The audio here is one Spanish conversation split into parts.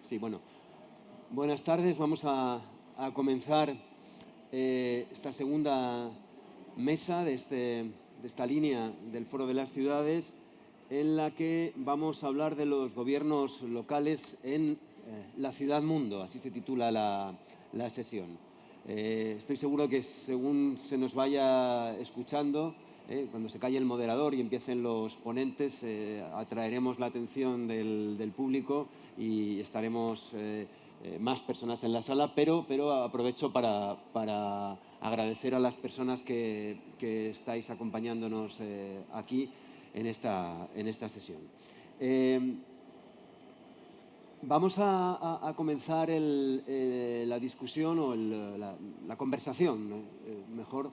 Sí, bueno. Buenas tardes. Vamos a comenzar esta segunda mesa de esta línea del Foro de las Ciudades, en la que vamos a hablar de los gobiernos locales en la ciudad-mundo, así se titula la sesión. Estoy seguro que según se nos vaya escuchando, cuando se calle el moderador y empiecen los ponentes, atraeremos la atención del público y estaremos más personas en la sala, pero aprovecho para agradecer a las personas que estáis acompañándonos aquí en esta sesión. Vamos a comenzar la discusión o la conversación, mejor,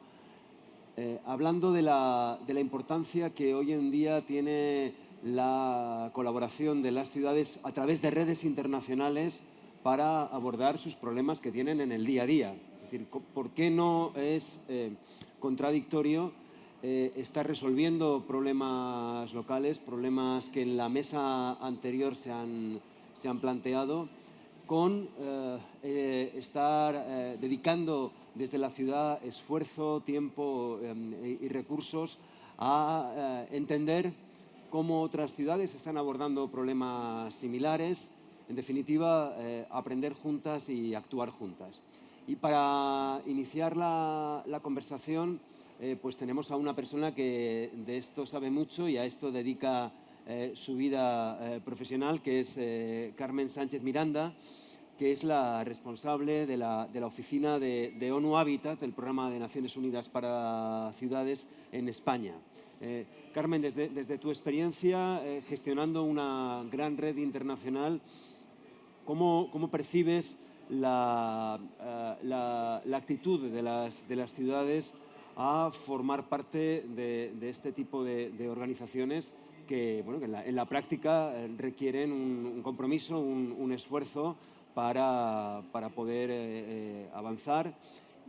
hablando de la importancia que hoy en día tiene la colaboración de las ciudades a través de redes internacionales para abordar sus problemas que tienen en el día a día. Es decir, ¿por qué no es contradictorio estar resolviendo problemas locales, problemas que en la mesa anterior se han planteado, con estar dedicando desde la ciudad esfuerzo, tiempo y recursos a entender cómo otras ciudades están abordando problemas similares? En definitiva, aprender juntas y actuar juntas. Y para iniciar la conversación, pues tenemos a una persona que de esto sabe mucho y a esto dedica su vida profesional, que es Carmen Sánchez Miranda, que es la responsable de la oficina de ONU Habitat, el Programa de Naciones Unidas para Ciudades en España. Carmen, desde tu experiencia gestionando una gran red internacional, ¿cómo percibes la actitud de las ciudades a formar parte de este tipo de organizaciones que, bueno, que en la práctica requieren un compromiso, un esfuerzo para poder avanzar?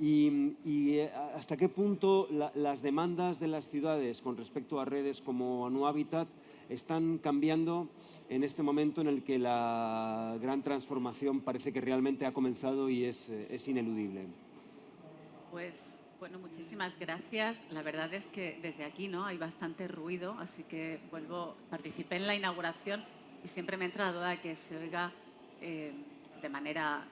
Y ¿hasta qué punto las demandas de las ciudades con respecto a redes como ONU Habitat están cambiando en este momento en el que la gran transformación parece que realmente ha comenzado y es ineludible? Pues bueno, muchísimas gracias. La verdad es que desde aquí no hay bastante ruido, así que participé en la inauguración y siempre me entra la duda de que se oiga de manera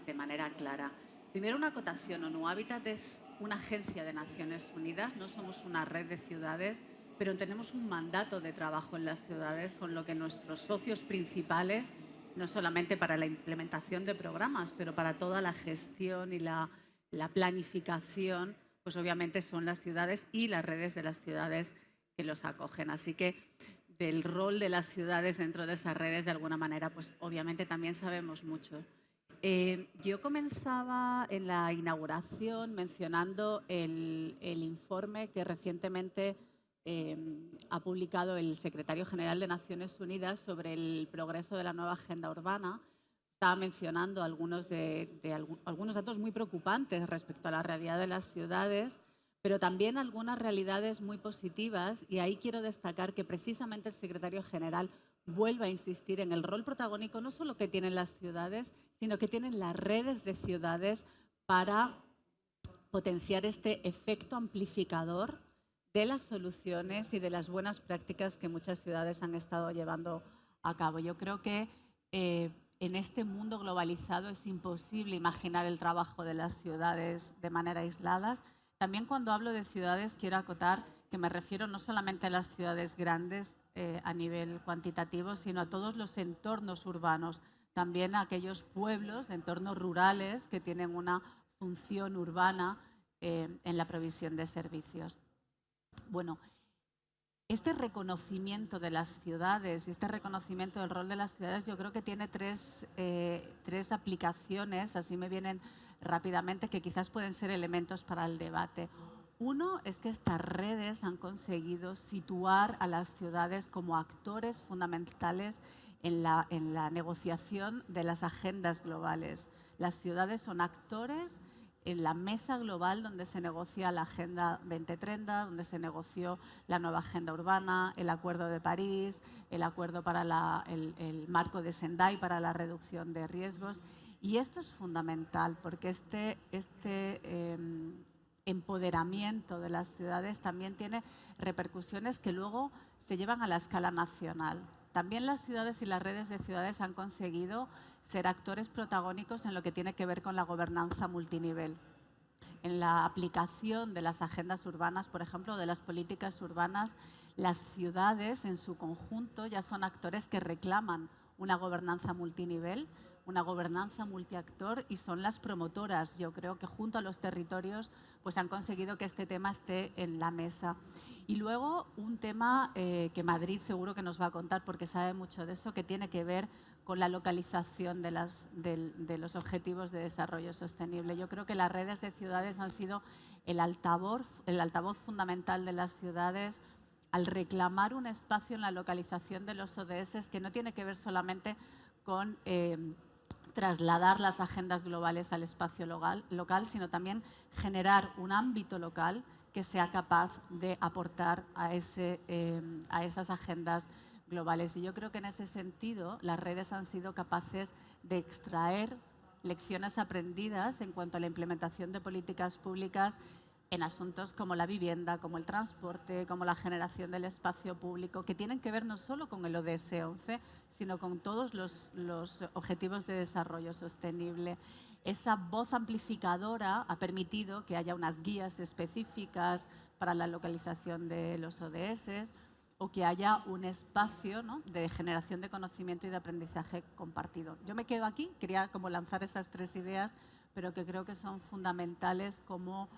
clara. Primero, una acotación. ONU Habitat es una agencia de Naciones Unidas, no somos una red de ciudades, pero tenemos un mandato de trabajo en las ciudades, con lo que nuestros socios principales, no solamente para la implementación de programas, pero para toda la gestión y la planificación, pues obviamente son las ciudades y las redes de las ciudades que los acogen. Así que del rol de las ciudades dentro de esas redes, de alguna manera, pues obviamente también sabemos mucho. Yo comenzaba en la inauguración mencionando el informe que recientemente ha publicado el secretario general de Naciones Unidas sobre el progreso de la nueva agenda urbana. Estaba mencionando algunos datos muy preocupantes respecto a la realidad de las ciudades, pero también algunas realidades muy positivas, y ahí quiero destacar que precisamente el secretario general vuelve a insistir en el rol protagónico no solo que tienen las ciudades, sino que tienen las redes de ciudades para potenciar este efecto amplificador de las soluciones y de las buenas prácticas que muchas ciudades han estado llevando a cabo. Yo creo que en este mundo globalizado es imposible imaginar el trabajo de las ciudades de manera aislada. También cuando hablo de ciudades quiero acotar que me refiero no solamente a las ciudades grandes a nivel cuantitativo, sino a todos los entornos urbanos, también a aquellos pueblos de entornos rurales que tienen una función urbana en la provisión de servicios. Bueno, este reconocimiento de las ciudades y este reconocimiento del rol de las ciudades yo creo que tiene tres aplicaciones, así me vienen rápidamente, que quizás pueden ser elementos para el debate. Uno es que estas redes han conseguido situar a las ciudades como actores fundamentales en la negociación de las agendas globales. Las ciudades son actores en la mesa global donde se negocia la Agenda 2030, donde se negoció la nueva Agenda Urbana, el Acuerdo de París, el acuerdo para el marco de Sendai para la reducción de riesgos. Y esto es fundamental porque este empoderamiento de las ciudades también tiene repercusiones que luego se llevan a la escala nacional. También las ciudades y las redes de ciudades han conseguido ser actores protagónicos en lo que tiene que ver con la gobernanza multinivel. En la aplicación de las agendas urbanas, por ejemplo, de las políticas urbanas, las ciudades en su conjunto ya son actores que reclaman una gobernanza multinivel, una gobernanza multiactor, y son las promotoras. Yo creo que junto a los territorios pues han conseguido que este tema esté en la mesa. Y luego un tema que Madrid seguro que nos va a contar porque sabe mucho de eso, que tiene que ver con la localización de los objetivos de desarrollo sostenible. Yo creo que las redes de ciudades han sido el altavoz fundamental de las ciudades al reclamar un espacio en la localización de los ODS que no tiene que ver solamente con trasladar las agendas globales al espacio local, sino también generar un ámbito local que sea capaz de aportar a esas agendas globales. Y yo creo que en ese sentido las redes han sido capaces de extraer lecciones aprendidas en cuanto a la implementación de políticas públicas en asuntos como la vivienda, como el transporte, como la generación del espacio público, que tienen que ver no solo con el ODS 11, sino con todos los objetivos de desarrollo sostenible. Esa voz amplificadora ha permitido que haya unas guías específicas para la localización de los ODS o que haya un espacio, ¿no?, de generación de conocimiento y de aprendizaje compartido. Yo me quedo aquí, quería como lanzar esas tres ideas, pero que creo que son fundamentales como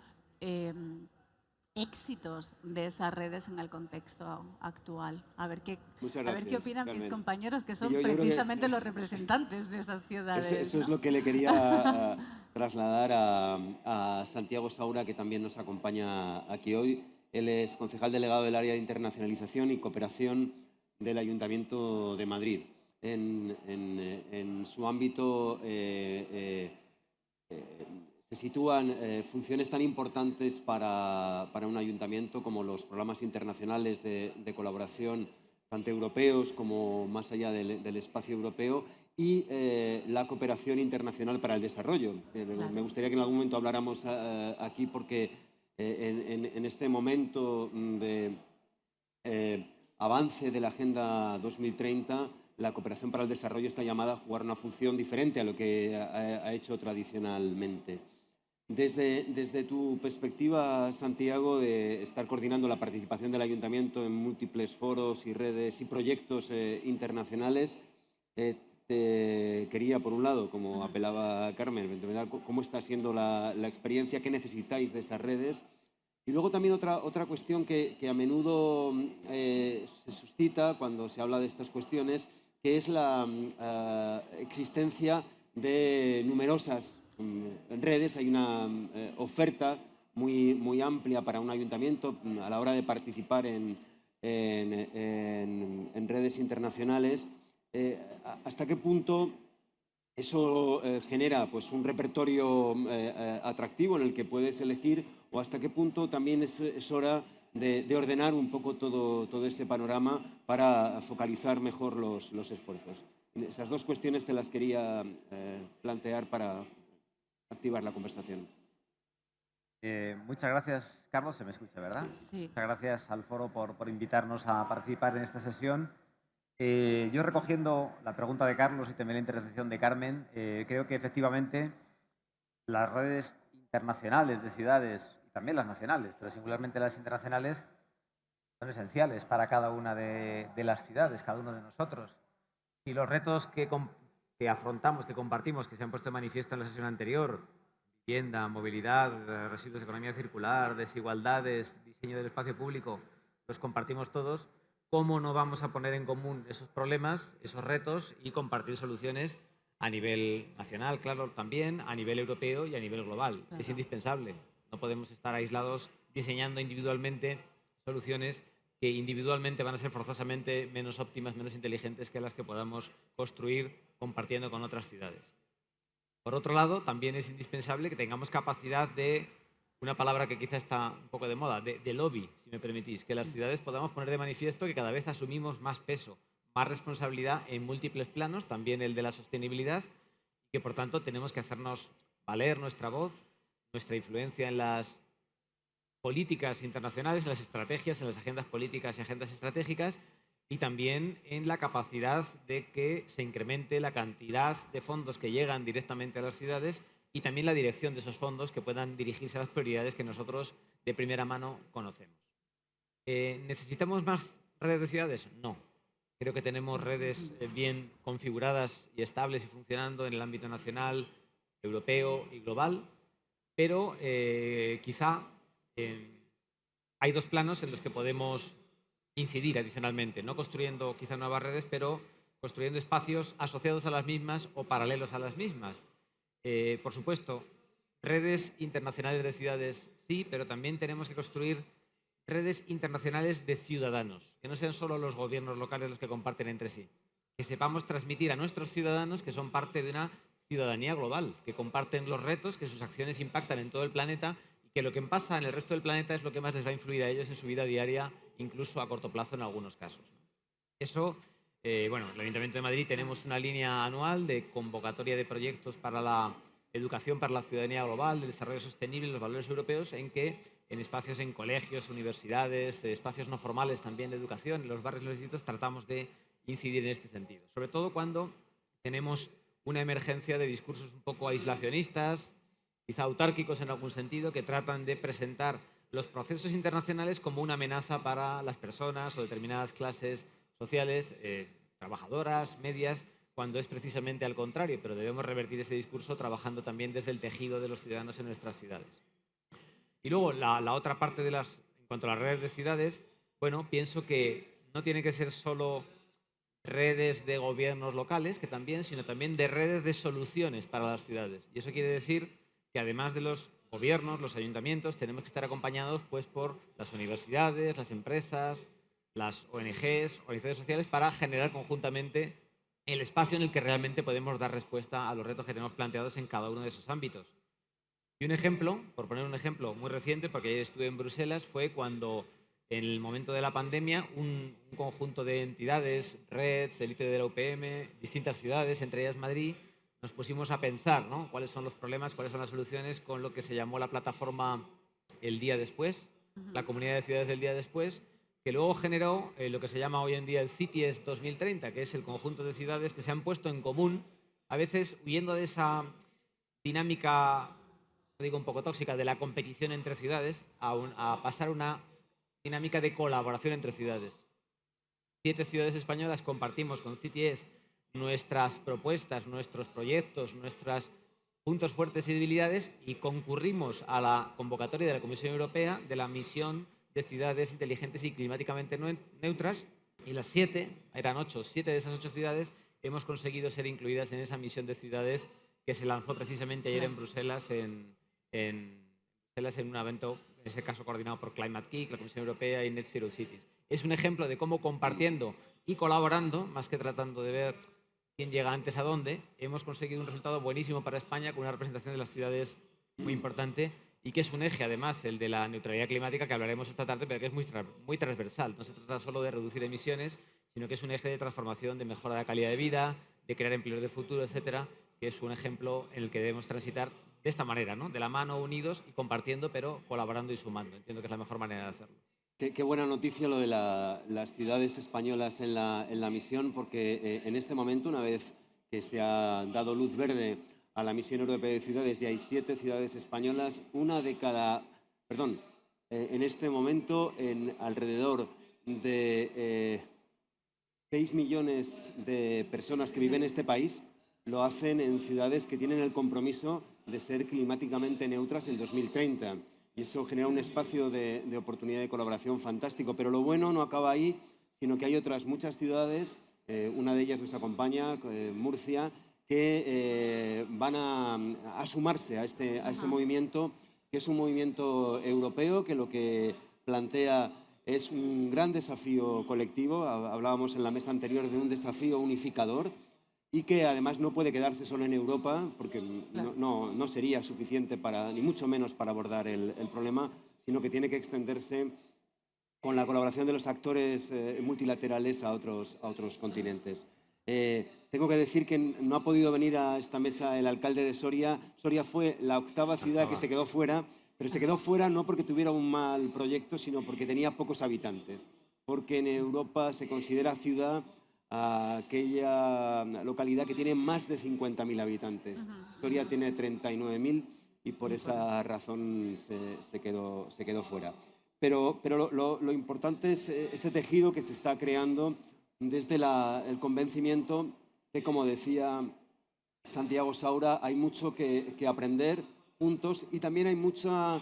éxitos de esas redes en el contexto actual. A ver qué opinan mis compañeros, que son precisamente los representantes de esas ciudades. Eso es lo que le quería trasladar a Santiago Saura, que también nos acompaña aquí hoy. Él es concejal delegado del área de internacionalización y cooperación del Ayuntamiento de Madrid. En su ámbito se sitúan funciones tan importantes para un ayuntamiento como los programas internacionales de colaboración, tanto europeos como más allá del espacio europeo, y la cooperación internacional para el desarrollo. Me gustaría que en algún momento habláramos aquí porque en este momento de avance de la Agenda 2030, la cooperación para el desarrollo está llamada a jugar una función diferente a lo que ha hecho tradicionalmente. Desde tu perspectiva, Santiago, de estar coordinando la participación del Ayuntamiento en múltiples foros y redes y proyectos internacionales, te quería, por un lado, como apelaba Carmen, cómo está siendo la experiencia, qué necesitáis de esas redes. Y luego también otra cuestión que a menudo se suscita cuando se habla de estas cuestiones, que es la existencia de numerosas redes. Hay una oferta muy amplia para un ayuntamiento a la hora de participar en redes internacionales. ¿Hasta qué punto eso genera pues, un repertorio atractivo en el que puedes elegir, o hasta qué punto también es hora de ordenar un poco todo ese panorama para focalizar mejor los esfuerzos? Esas dos cuestiones te las quería plantear para activar la conversación. Muchas gracias, Carlos. Se me escucha, ¿verdad? Sí. Muchas gracias al foro por invitarnos a participar en esta sesión. Yo, recogiendo la pregunta de Carlos y también la intervención de Carmen, creo que efectivamente las redes internacionales de ciudades, y también las nacionales, pero singularmente las internacionales, son esenciales para cada una de las ciudades, cada uno de nosotros. Y los retos que afrontamos, que compartimos, que se han puesto de manifiesto en la sesión anterior, vivienda, movilidad, residuos de economía circular, desigualdades, diseño del espacio público, los compartimos todos. ¿Cómo no vamos a poner en común esos problemas, esos retos, y compartir soluciones a nivel nacional, claro, también, a nivel europeo y a nivel global? Claro. Es indispensable. No podemos estar aislados diseñando individualmente soluciones que individualmente van a ser forzosamente menos óptimas, menos inteligentes que las que podamos construir compartiendo con otras ciudades. Por otro lado, también es indispensable que tengamos capacidad de, una palabra que quizá está un poco de moda, de lobby, si me permitís, que las ciudades podamos poner de manifiesto que cada vez asumimos más peso, más responsabilidad en múltiples planos, también el de la sostenibilidad, y que por tanto tenemos que hacernos valer nuestra voz, nuestra influencia en las políticas internacionales, en las estrategias, en las agendas políticas y agendas estratégicas, y también en la capacidad de que se incremente la cantidad de fondos que llegan directamente a las ciudades y también la dirección de esos fondos que puedan dirigirse a las prioridades que nosotros de primera mano conocemos. ¿Necesitamos más redes de ciudades? No. Creo que tenemos redes bien configuradas y estables y funcionando en el ámbito nacional, europeo y global, pero quizá hay dos planos en los que podemos incidir adicionalmente, no construyendo quizá nuevas redes, pero construyendo espacios asociados a las mismas o paralelos a las mismas. Por supuesto, redes internacionales de ciudades sí, pero también tenemos que construir redes internacionales de ciudadanos, que no sean solo los gobiernos locales los que comparten entre sí, que sepamos transmitir a nuestros ciudadanos que son parte de una ciudadanía global, que comparten los retos, que sus acciones impactan en todo el planeta y que lo que pasa en el resto del planeta es lo que más les va a influir a ellos en su vida diaria, incluso a corto plazo en algunos casos. Eso, bueno, en el Ayuntamiento de Madrid tenemos una línea anual de convocatoria de proyectos para la educación para la ciudadanía global, de desarrollo sostenible y los valores europeos, en que en espacios en colegios, universidades, espacios no formales también de educación, en los barrios y los distritos, tratamos de incidir en este sentido. Sobre todo cuando tenemos una emergencia de discursos un poco aislacionistas, quizá autárquicos en algún sentido, que tratan de presentar los procesos internacionales como una amenaza para las personas o determinadas clases sociales, trabajadoras, medias, cuando es precisamente al contrario, pero debemos revertir ese discurso trabajando también desde el tejido de los ciudadanos en nuestras ciudades. Y luego, la otra parte en cuanto a las redes de ciudades, bueno, pienso que no tiene que ser solo redes de gobiernos locales, que también, sino también de redes de soluciones para las ciudades. Y eso quiere decir que además de los gobiernos, los ayuntamientos, tenemos que estar acompañados pues, por las universidades, las empresas, las ONGs, organizaciones sociales, para generar conjuntamente el espacio en el que realmente podemos dar respuesta a los retos que tenemos planteados en cada uno de esos ámbitos. Y un ejemplo, por poner un ejemplo muy reciente, porque ayer estuve en Bruselas, fue cuando en el momento de la pandemia un conjunto de entidades, REDS, Elite de la UPM, distintas ciudades, entre ellas Madrid, nos pusimos a pensar, ¿no?, cuáles son los problemas, cuáles son las soluciones, con lo que se llamó la plataforma El Día Después, la Comunidad de Ciudades del Día Después, que luego generó lo que se llama hoy en día el CITIES 2030, que es el conjunto de ciudades que se han puesto en común, a veces huyendo de esa dinámica, digo un poco tóxica, de la competición entre ciudades, a pasar a una dinámica de colaboración entre ciudades. 7 ciudades españolas compartimos con CITIES nuestras propuestas, nuestros proyectos, nuestros puntos fuertes y debilidades, y concurrimos a la convocatoria de la Comisión Europea de la misión de ciudades inteligentes y climáticamente neutras, y las 7, eran 8, 7 de esas 8 ciudades hemos conseguido ser incluidas en esa misión de ciudades que se lanzó precisamente ayer en Bruselas, en un evento, en ese caso coordinado por Climate Kick, la Comisión Europea y Net Zero Cities. Es un ejemplo de cómo compartiendo y colaborando, más que tratando de ver quién llega antes a dónde, hemos conseguido un resultado buenísimo para España, con una representación de las ciudades muy importante, y que es un eje, además, el de la neutralidad climática, que hablaremos esta tarde, pero que es muy transversal. No se trata solo de reducir emisiones, sino que es un eje de transformación, de mejora de la calidad de vida, de crear empleos de futuro, etcétera, que es un ejemplo en el que debemos transitar de esta manera, ¿no?, de la mano, unidos y compartiendo, pero colaborando y sumando. Entiendo que es la mejor manera de hacerlo. Qué buena noticia lo de las ciudades españolas en la misión, porque en este momento, una vez que se ha dado luz verde a la misión europea de ciudades, y hay 7 ciudades españolas, en este momento en alrededor de 6 millones de personas que viven en este país lo hacen en ciudades que tienen el compromiso de ser climáticamente neutras en 2030. Y eso genera un espacio de oportunidad de colaboración fantástico. Pero lo bueno no acaba ahí, sino que hay otras muchas ciudades, una de ellas nos acompaña, Murcia, que van a sumarse a este movimiento, que es un movimiento europeo, que lo que plantea es un gran desafío colectivo. Hablábamos en la mesa anterior de un desafío unificador, y que además no puede quedarse solo en Europa, porque no sería suficiente ni mucho menos para abordar el problema, sino que tiene que extenderse con la colaboración de los actores multilaterales a otros continentes. Tengo que decir que no ha podido venir a esta mesa el alcalde de Soria. Soria fue la 8ª ciudad que se quedó fuera, pero se quedó fuera no porque tuviera un mal proyecto, sino porque tenía pocos habitantes. Porque en Europa se considera ciudad a aquella localidad que tiene más de 50.000 habitantes. Soria tiene 39.000 y por esa razón se quedó fuera. Pero lo importante es este tejido que se está creando desde el convencimiento que, como decía Santiago Saura, hay mucho que aprender juntos y también hay mucha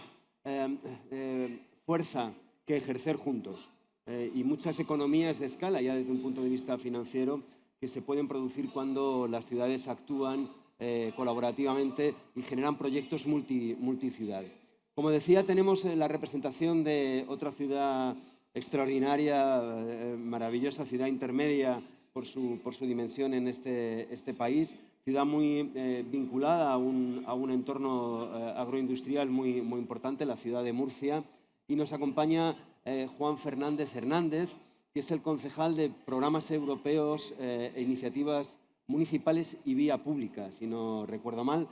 fuerza que ejercer juntos y muchas economías de escala, ya desde un punto de vista financiero, que se pueden producir cuando las ciudades actúan colaborativamente y generan proyectos multiciudad. Como decía, tenemos la representación de otra ciudad extraordinaria, maravillosa, ciudad intermedia por su dimensión en este país, ciudad muy vinculada a un entorno agroindustrial muy importante, la ciudad de Murcia, y nos acompaña Juan Fernández Hernández, que es el concejal de programas europeos e iniciativas municipales y vía pública, si no recuerdo mal,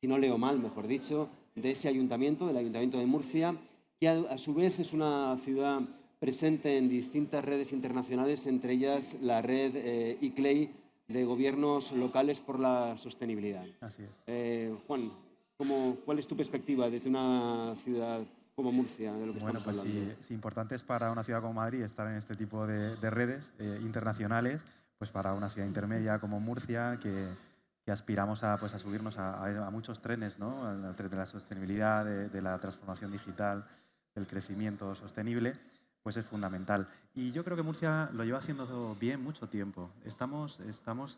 si no leo mal, mejor dicho, de ese ayuntamiento, del Ayuntamiento de Murcia, que a su vez es una ciudad presente en distintas redes internacionales, entre ellas la red ICLEI de gobiernos locales por la sostenibilidad. Así es. Juan, ¿cuál es tu perspectiva desde una ciudad como Murcia, de lo que estamos hablando? Sí, importante es para una ciudad como Madrid estar en este tipo de redes internacionales, pues para una ciudad intermedia como Murcia, que aspiramos a subirnos a muchos trenes, ¿no? Al tren de la sostenibilidad, de la transformación digital, del crecimiento sostenible, pues es fundamental. Y yo creo que Murcia lo lleva haciendo bien mucho tiempo. Estamos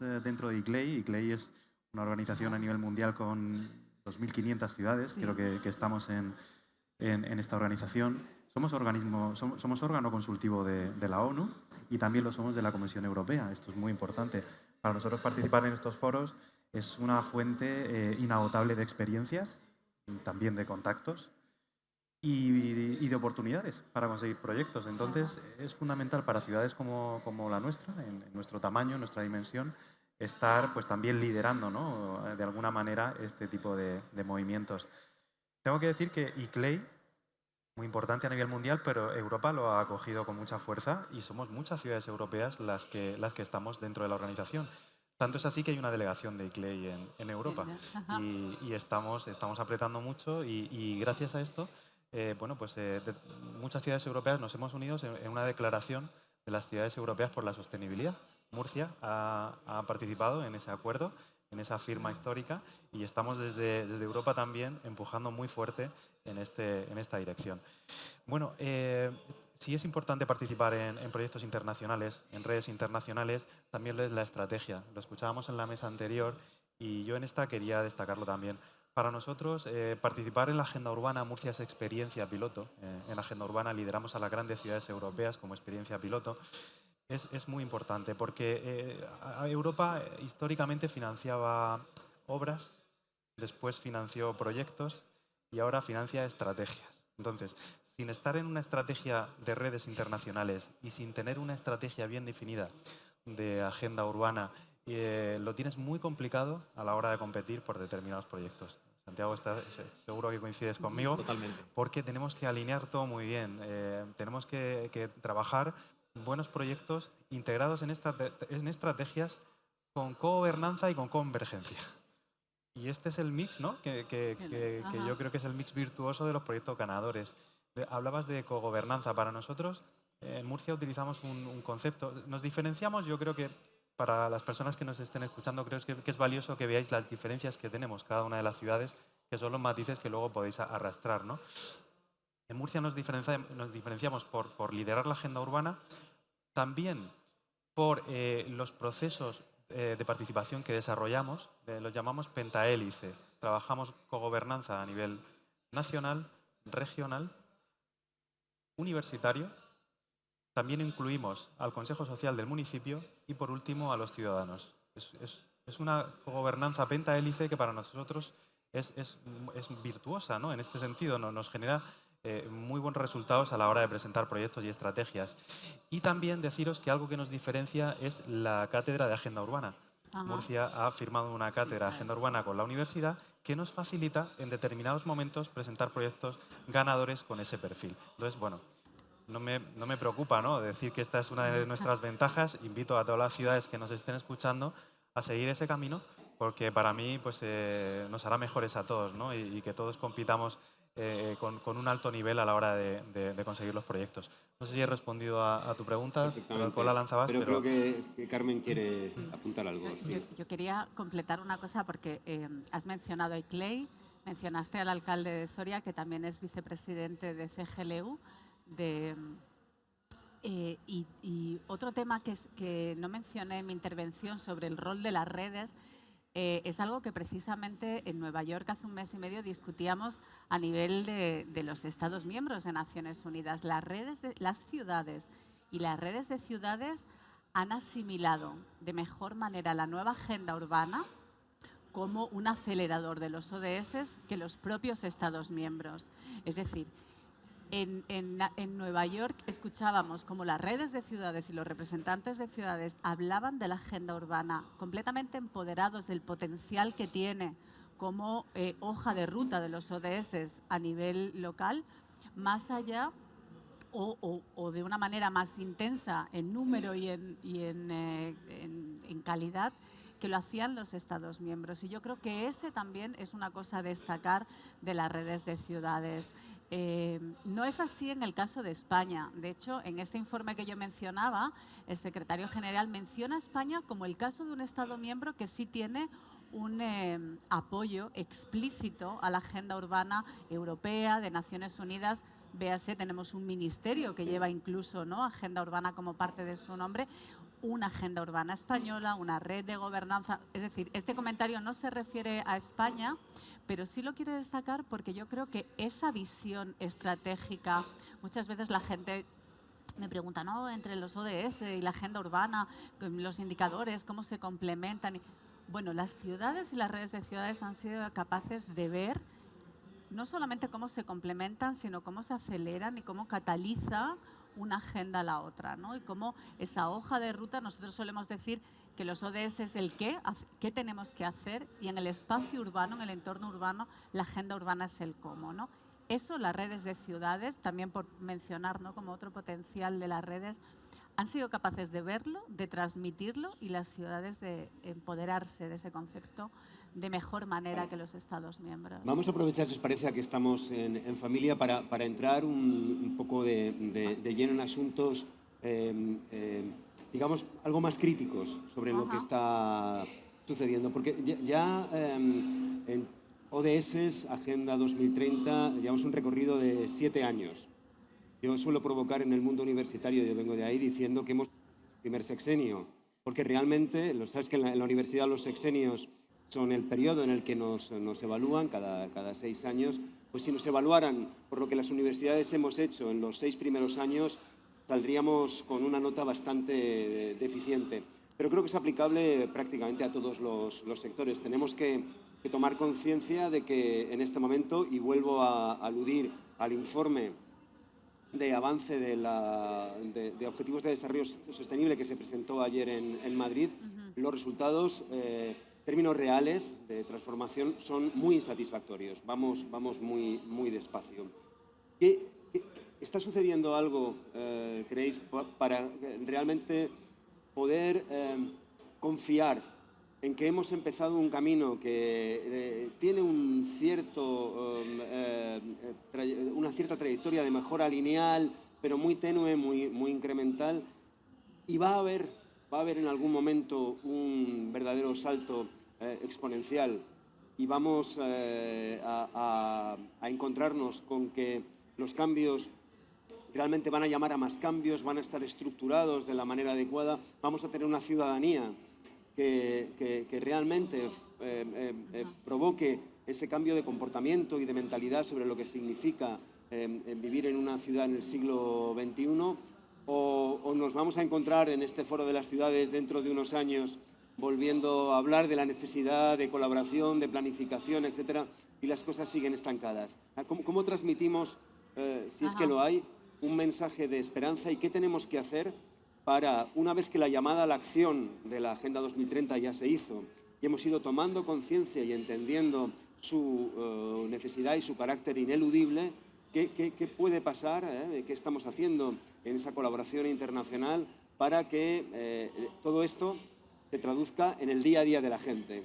dentro de ICLEI. ICLEI es una organización a nivel mundial con 2.500 ciudades. Creo que estamos en esta organización. Somos órgano consultivo de la ONU y también lo somos de la Comisión Europea. Esto es muy importante. Para nosotros participar en estos foros es una fuente inagotable de experiencias, también de contactos y de oportunidades para conseguir proyectos. Entonces, es fundamental para ciudades como la nuestra, en nuestro tamaño, en nuestra dimensión, estar pues también liderando, ¿no? De alguna manera este tipo de movimientos. Tengo que decir que ICLEI, muy importante a nivel mundial, pero Europa lo ha acogido con mucha fuerza y somos muchas ciudades europeas las que estamos dentro de la organización. Tanto es así que hay una delegación de ICLEI en Europa y estamos apretando mucho y gracias a esto, muchas ciudades europeas nos hemos unido en una declaración de las ciudades europeas por la sostenibilidad. Murcia ha participado en ese acuerdo, en esa firma histórica, y estamos desde Europa también empujando muy fuerte en esta dirección. Bueno, sí es importante participar en proyectos internacionales, en redes internacionales, también es la estrategia. Lo escuchábamos en la mesa anterior y yo en esta quería destacarlo también. Para nosotros, participar en la agenda urbana, Murcia es experiencia piloto. En la agenda urbana lideramos a las grandes ciudades europeas como experiencia piloto. Es muy importante porque Europa históricamente financiaba obras, después financió proyectos y ahora financia estrategias. Entonces, sin estar en una estrategia de redes internacionales y sin tener una estrategia bien definida de agenda urbana, lo tienes muy complicado a la hora de competir por determinados proyectos. Santiago, seguro que coincides conmigo. Totalmente. Porque tenemos que alinear todo muy bien. Tenemos que trabajar buenos proyectos integrados en estrategias con cogobernanza y con convergencia. Y este es el mix, ¿no? que yo creo que es el mix virtuoso de los proyectos ganadores. Hablabas de cogobernanza. Para nosotros, en Murcia utilizamos un concepto. Nos diferenciamos, yo creo que para las personas que nos estén escuchando, creo que es valioso que veáis las diferencias que tenemos cada una de las ciudades, que son los matices que luego podéis arrastrar, ¿no? En Murcia nos diferenciamos por liderar la agenda urbana, también por los procesos de participación que desarrollamos, los llamamos pentahélice. Trabajamos cogobernanza a nivel nacional, regional, universitario. También incluimos al Consejo Social del municipio y, por último, a los ciudadanos. Es Es una gobernanza pentahélice que para nosotros es virtuosa, ¿no? En este sentido, nos genera muy buenos resultados a la hora de presentar proyectos y estrategias. Y también deciros que algo que nos diferencia es la cátedra de Agenda Urbana. Ajá. Murcia ha firmado una cátedra de Agenda Urbana con la universidad que nos facilita en determinados momentos presentar proyectos ganadores con ese perfil. Entonces, bueno, no me preocupa, ¿no?, decir que esta es una de nuestras ventajas. Invito a todas las ciudades que nos estén escuchando a seguir ese camino, porque para mí pues, nos hará mejores a todos, ¿no? Y que todos compitamos con un alto nivel a la hora de conseguir los proyectos. No sé si he respondido a tu pregunta, con la lanzabas, pero creo que Carmen quiere apuntar algo. Yo quería completar una cosa porque has mencionado a ICLEI, mencionaste al alcalde de Soria, que también es vicepresidente de CGLU, y otro tema que no mencioné en mi intervención sobre el rol de las redes es algo que precisamente en Nueva York hace un mes y medio discutíamos a nivel de los Estados miembros de Naciones Unidas. Las ciudades y las redes de ciudades han asimilado de mejor manera la nueva agenda urbana como un acelerador de los ODS que los propios Estados miembros. Es decir, en Nueva York escuchábamos cómo las redes de ciudades y los representantes de ciudades hablaban de la agenda urbana, completamente empoderados del potencial que tiene como hoja de ruta de los ODS a nivel local, más allá o de una manera más intensa en número y en calidad que lo hacían los Estados miembros. Y yo creo que ese también es una cosa a destacar de las redes de ciudades. No es así en el caso de España. De hecho, en este informe que yo mencionaba, el secretario general menciona a España como el caso de un Estado miembro que sí tiene un apoyo explícito a la agenda urbana europea, de Naciones Unidas. Véase, tenemos un ministerio que lleva incluso, ¿no?, agenda urbana como parte de su nombre, una agenda urbana española, una red de gobernanza. Es decir, este comentario no se refiere a España, pero sí lo quiero destacar porque yo creo que esa visión estratégica, muchas veces la gente me pregunta, ¿no?, entre los ODS y la agenda urbana, los indicadores, ¿cómo se complementan? Bueno, las ciudades y las redes de ciudades han sido capaces de ver no solamente cómo se complementan, sino cómo se aceleran y cómo cataliza una agenda a la otra, ¿no? Y cómo esa hoja de ruta, nosotros solemos decir que los ODS es el qué tenemos que hacer, y en el espacio urbano, en el entorno urbano, la agenda urbana es el cómo, ¿no? Eso, las redes de ciudades, también por mencionar, ¿no?, como otro potencial de las redes, han sido capaces de verlo, de transmitirlo, y las ciudades de empoderarse de ese concepto de mejor manera que los Estados miembros. Vamos a aprovechar, si os parece, que estamos en familia para entrar un poco de lleno en asuntos, digamos, algo más críticos sobre lo que está sucediendo. Porque ya en ODS, Agenda 2030, llevamos un recorrido de 7 años. Yo suelo provocar en el mundo universitario, yo vengo de ahí, diciendo que hemos primer sexenio, porque realmente, lo sabes que en la universidad los sexenios son el periodo en el que nos evalúan cada 6 años. Pues si nos evaluaran por lo que las universidades hemos hecho en los 6 primeros años, saldríamos con una nota bastante deficiente. Pero creo que es aplicable prácticamente a todos los sectores. Tenemos que tomar conciencia de que en este momento, y vuelvo a aludir al informe de avance de Objetivos de Desarrollo Sostenible que se presentó ayer en Madrid, los resultados, términos reales de transformación, son muy insatisfactorios. Vamos muy despacio. ¿Está sucediendo algo, creéis, para realmente poder confiar en que hemos empezado un camino que tiene una cierta trayectoria de mejora lineal, pero muy tenue, muy incremental, y va a haber en algún momento un verdadero salto exponencial, y vamos a encontrarnos con que los cambios realmente van a llamar a más cambios, van a estar estructurados de la manera adecuada, vamos a tener una ciudadanía que realmente provoque ese cambio de comportamiento y de mentalidad sobre lo que significa vivir en una ciudad en el siglo XXI, o nos vamos a encontrar en este foro de las ciudades dentro de unos años volviendo a hablar de la necesidad de colaboración, de planificación, etcétera, y las cosas siguen estancadas. ¿Cómo transmitimos, si es que lo hay, un mensaje de esperanza y qué tenemos que hacer para, una vez que la llamada a la acción de la Agenda 2030 ya se hizo y hemos ido tomando conciencia y entendiendo su necesidad y su carácter ineludible, ¿qué puede pasar? ¿Qué estamos haciendo en esa colaboración internacional para que todo esto se traduzca en el día a día de la gente?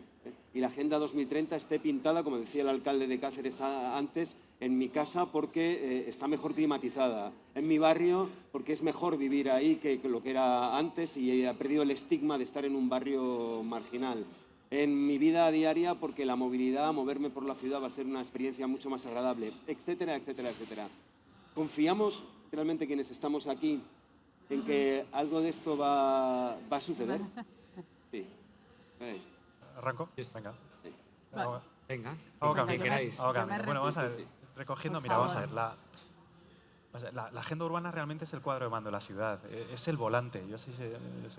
Y la Agenda 2030 esté pintada, como decía el alcalde de Cáceres antes, en mi casa porque está mejor climatizada, en mi barrio porque es mejor vivir ahí que lo que era antes y ha perdido el estigma de estar en un barrio marginal. En mi vida diaria porque la movilidad, moverme por la ciudad va a ser una experiencia mucho más agradable, etcétera, etcétera, etcétera. ¿Confiamos realmente quienes estamos aquí en que algo de esto va a suceder? Sí. ¿Veis? ¿Arranco? Venga. Sí. Venga, Hago lo que cambio. queráis. Hago cambio. Bueno, vamos a ver. Sí. Recogiendo, Por mira, vamos a favor. ver. La agenda urbana realmente es el cuadro de mando de la ciudad, es el volante. Yo sí se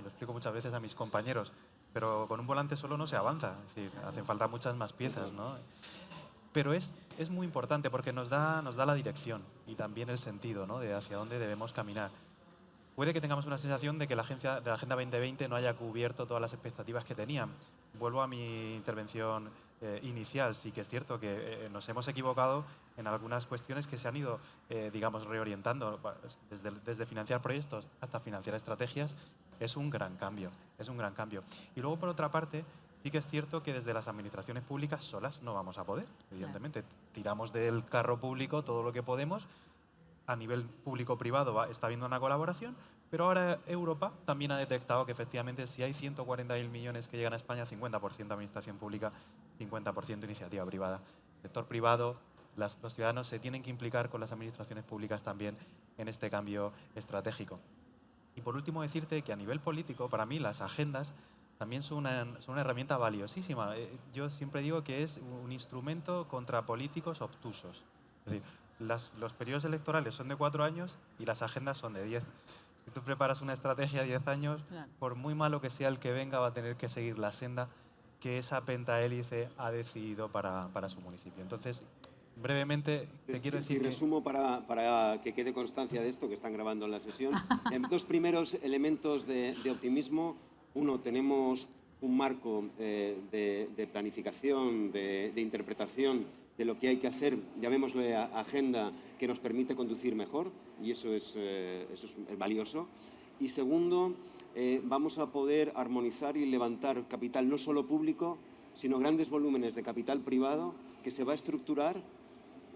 lo explico muchas veces a mis compañeros, pero con un volante solo no se avanza. Es decir, hacen falta muchas más piezas, ¿no? Pero es muy importante porque nos da la dirección y también el sentido, ¿no?, de hacia dónde debemos caminar. Puede que tengamos una sensación de que la Agenda 2020 no haya cubierto todas las expectativas que tenían. Vuelvo a mi intervención inicial. Sí que es cierto que nos hemos equivocado en algunas cuestiones que se han ido, digamos, reorientando. Desde financiar proyectos hasta financiar estrategias es un gran cambio, es un gran cambio. Y luego, por otra parte, sí que es cierto que desde las administraciones públicas solas no vamos a poder, evidentemente. Tiramos del carro público todo lo que podemos. A nivel público-privado está habiendo una colaboración, pero ahora Europa también ha detectado que efectivamente si hay 140.000 millones que llegan a España, 50% administración pública, 50% iniciativa privada. El sector privado, los ciudadanos se tienen que implicar con las administraciones públicas también en este cambio estratégico. Y por último decirte que a nivel político, para mí las agendas también son una herramienta valiosísima. Yo siempre digo que es un instrumento contra políticos obtusos. Es decir, los periodos electorales son de 4 años y las agendas son de 10. Si tú preparas una estrategia de 10 años, Claro. por muy malo que sea el que venga, va a tener que seguir la senda que esa pentahélice ha decidido para su municipio. Entonces, brevemente, te quiero decir Si que... resumo para que quede constancia de esto que están grabando en la sesión, dos primeros elementos de optimismo. Uno, tenemos un marco de planificación, de interpretación de lo que hay que hacer, llamémosle agenda, que nos permite conducir mejor, y eso es valioso. Y segundo, vamos a poder armonizar y levantar capital no solo público, sino grandes volúmenes de capital privado que se va a estructurar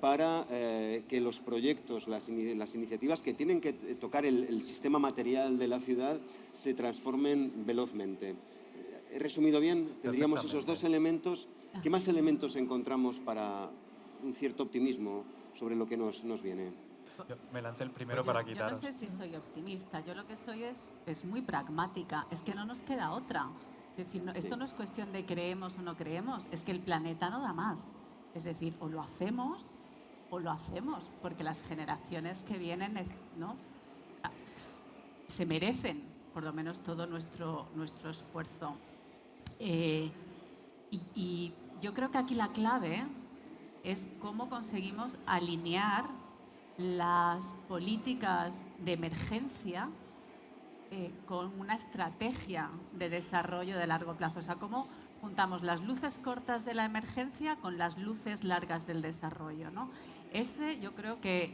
para que los proyectos, las iniciativas que tienen que tocar el sistema material de la ciudad se transformen velozmente. ¿He resumido bien? Tendríamos esos dos elementos. ¿Qué más elementos encontramos para un cierto optimismo sobre lo que nos viene? Yo me lancé el primero Yo- para Yo no quitaros. sé si soy optimista, yo lo que soy es muy pragmática, es que no nos queda otra. Es decir, esto no es cuestión de creemos o no creemos, es que el planeta no da más. Es decir, o lo hacemos, porque las generaciones que vienen, ¿no?, se merecen por lo menos todo nuestro esfuerzo. Y yo creo que aquí la clave es cómo conseguimos alinear las políticas de emergencia con una estrategia de desarrollo de largo plazo. O sea, cómo juntamos las luces cortas de la emergencia con las luces largas del desarrollo, ¿no? Yo creo que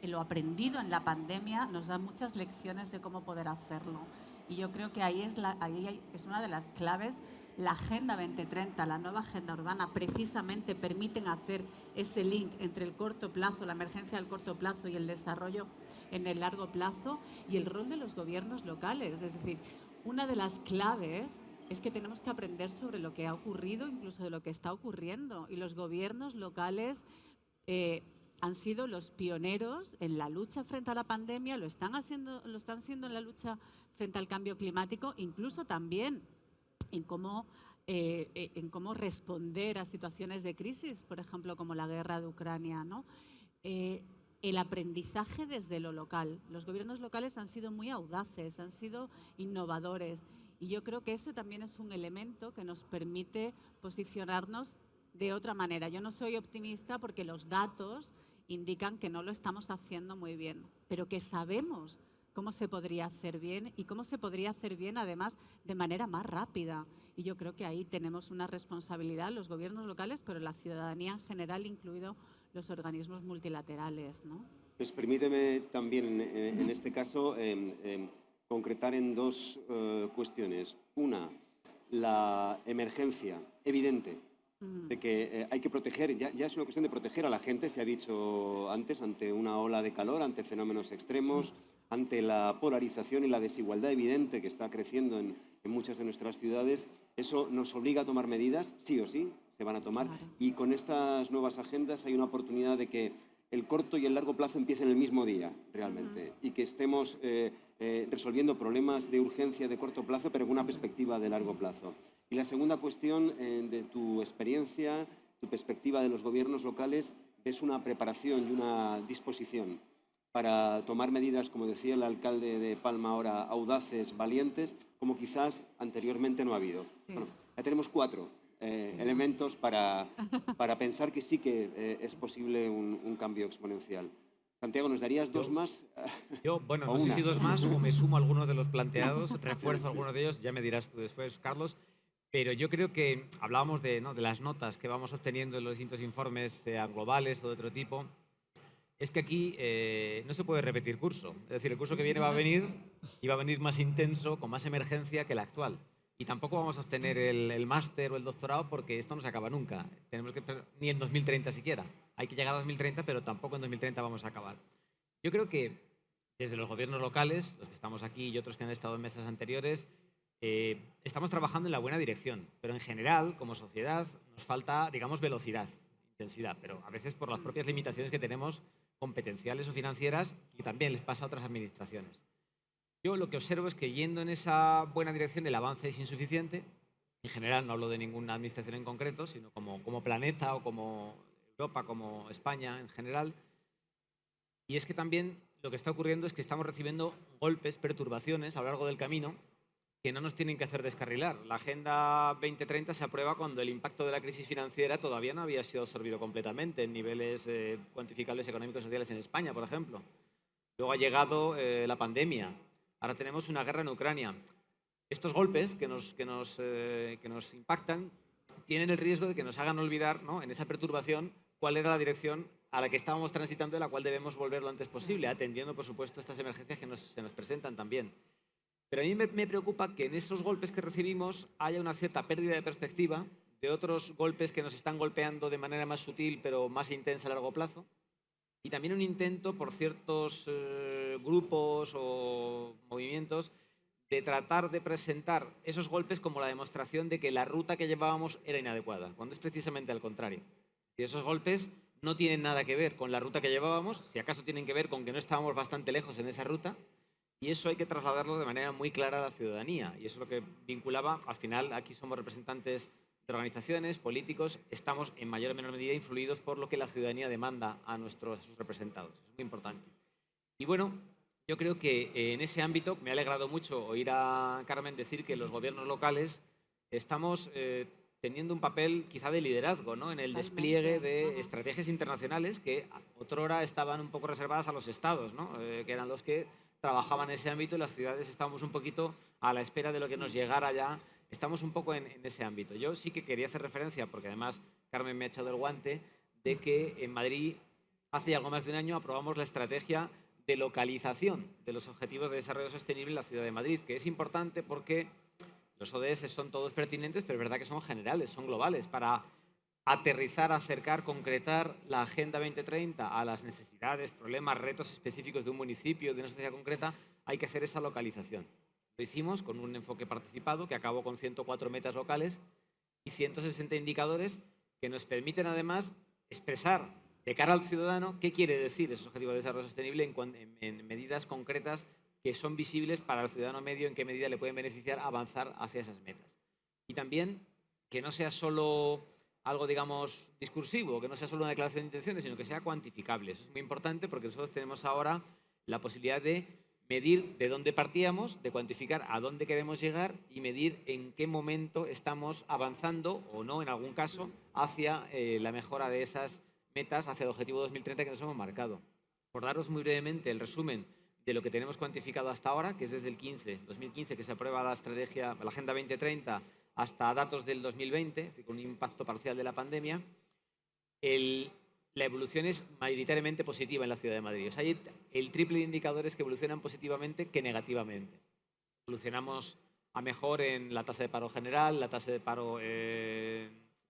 lo aprendido en la pandemia nos da muchas lecciones de cómo poder hacerlo. Y yo creo que ahí es una de las claves. La Agenda 2030, la nueva agenda urbana, precisamente permiten hacer ese link entre el corto plazo, la emergencia del corto plazo y el desarrollo en el largo plazo, y el rol de los gobiernos locales. Es decir, una de las claves es que tenemos que aprender sobre lo que ha ocurrido, incluso de lo que está ocurriendo. Y los gobiernos locales han sido los pioneros en la lucha frente a la pandemia, lo están siendo en la lucha frente al cambio climático, incluso también en cómo responder a situaciones de crisis, por ejemplo, como la guerra de Ucrania, ¿no? el aprendizaje desde lo local. Los gobiernos locales han sido muy audaces, han sido innovadores y yo creo que eso también es un elemento que nos permite posicionarnos de otra manera. Yo no soy optimista porque los datos indican que no lo estamos haciendo muy bien, pero que sabemos cómo se podría hacer bien y cómo se podría hacer bien además de manera más rápida. Y yo creo que ahí tenemos una responsabilidad los gobiernos locales, pero la ciudadanía en general, incluido los organismos multilaterales, ¿no? Pues permíteme también en este caso concretar en dos cuestiones. Una, la emergencia evidente de que hay que proteger, ya es una cuestión de proteger a la gente, se ha dicho antes, ante una ola de calor, ante fenómenos extremos, ante la polarización y la desigualdad evidente que está creciendo en muchas de nuestras ciudades. Eso nos obliga a tomar medidas, sí o sí, se van a tomar. Claro. Y con estas nuevas agendas hay una oportunidad de que el corto y el largo plazo empiecen el mismo día, realmente, y que estemos resolviendo problemas de urgencia de corto plazo, pero con una perspectiva de largo plazo. Y la segunda cuestión, de tu experiencia, tu perspectiva de los gobiernos locales, es una preparación y una disposición para tomar medidas, como decía el alcalde de Palma ahora, audaces, valientes, como quizás anteriormente no ha habido. Sí. Bueno, ya tenemos 4 elementos para pensar que sí que es posible un cambio exponencial. Santiago, ¿nos darías 2 más? Yo, bueno, O no sé una. si 2 más o me sumo a algunos de los planteados, refuerzo algunos de ellos, ya me dirás tú después, Carlos. Pero yo creo que hablábamos de las notas que vamos obteniendo en los distintos informes, sean globales o de otro tipo. Es que aquí no se puede repetir curso. Es decir, el curso que viene va a venir y va a venir más intenso, con más emergencia que el actual. Y tampoco vamos a obtener el máster o el doctorado porque esto no se acaba nunca. Tenemos que, ni en 2030 siquiera. Hay que llegar a 2030, pero tampoco en 2030 vamos a acabar. Yo creo que desde los gobiernos locales, los que estamos aquí y otros que han estado en mesas anteriores, estamos trabajando en la buena dirección, pero en general, como sociedad, nos falta, digamos, velocidad, intensidad, pero a veces por las propias limitaciones que tenemos competenciales o financieras, y también les pasa a otras administraciones. Yo lo que observo es que yendo en esa buena dirección el avance es insuficiente. En general no hablo de ninguna administración en concreto, sino como planeta o como Europa, como España en general. Y es que también lo que está ocurriendo es que estamos recibiendo golpes, perturbaciones a lo largo del camino que no nos tienen que hacer descarrilar. La Agenda 2030 se aprueba cuando el impacto de la crisis financiera todavía no había sido absorbido completamente en niveles cuantificables económicos y sociales en España, por ejemplo. Luego ha llegado la pandemia. Ahora tenemos una guerra en Ucrania. Estos golpes que nos impactan tienen el riesgo de que nos hagan olvidar, ¿no?, en esa perturbación, cuál era la dirección a la que estábamos transitando y a la cual debemos volver lo antes posible, atendiendo, por supuesto, estas emergencias que se nos presentan también. Pero a mí me preocupa que en esos golpes que recibimos haya una cierta pérdida de perspectiva de otros golpes que nos están golpeando de manera más sutil pero más intensa a largo plazo. Y también un intento por ciertos grupos o movimientos de tratar de presentar esos golpes como la demostración de que la ruta que llevábamos era inadecuada, cuando es precisamente al contrario. Y esos golpes no tienen nada que ver con la ruta que llevábamos, si acaso tienen que ver con que no estábamos bastante lejos en esa ruta. Y eso hay que trasladarlo de manera muy clara a la ciudadanía. Y eso es lo que vinculaba, al final, aquí somos representantes de organizaciones, políticos, estamos en mayor o menor medida influidos por lo que la ciudadanía demanda a sus representados. Es muy importante. Y bueno, yo creo que en ese ámbito me ha alegrado mucho oír a Carmen decir que los gobiernos locales estamos teniendo un papel quizá de liderazgo, ¿no?, en el despliegue de estrategias internacionales que otrora estaban un poco reservadas a los estados, ¿no?, que eran los que trabajaban en ese ámbito y las ciudades estábamos un poquito a la espera de lo que nos llegara ya. Estamos un poco en ese ámbito. Yo sí que quería hacer referencia, porque además Carmen me ha echado el guante, de que en Madrid hace algo más de un año aprobamos la estrategia de localización de los Objetivos de Desarrollo Sostenible en la Ciudad de Madrid, que es importante porque los ODS son todos pertinentes, pero es verdad que son generales, son globales, para aterrizar, acercar, concretar la Agenda 2030 a las necesidades, problemas, retos específicos de un municipio, de una sociedad concreta, hay que hacer esa localización. Lo hicimos con un enfoque participado que acabó con 104 metas locales y 160 indicadores que nos permiten además expresar de cara al ciudadano qué quiere decir esos objetivos de desarrollo sostenible en medidas concretas que son visibles para el ciudadano medio, en qué medida le pueden beneficiar avanzar hacia esas metas. Y también que no sea solo algo, digamos, discursivo, que no sea solo una declaración de intenciones, sino que sea cuantificable. Eso es muy importante porque nosotros tenemos ahora la posibilidad de medir de dónde partíamos, de cuantificar a dónde queremos llegar y medir en qué momento estamos avanzando o no, en algún caso, hacia la mejora de esas metas, hacia el objetivo 2030 que nos hemos marcado. Por daros muy brevemente el resumen de lo que tenemos cuantificado hasta ahora, que es desde el 2015 que se aprueba la estrategia, la Agenda 2030, hasta datos del 2020, es decir, con un impacto parcial de la pandemia, la evolución es mayoritariamente positiva en la Ciudad de Madrid. O sea, hay el triple de indicadores que evolucionan positivamente que negativamente. Evolucionamos a mejor en la tasa de paro general, la tasa de paro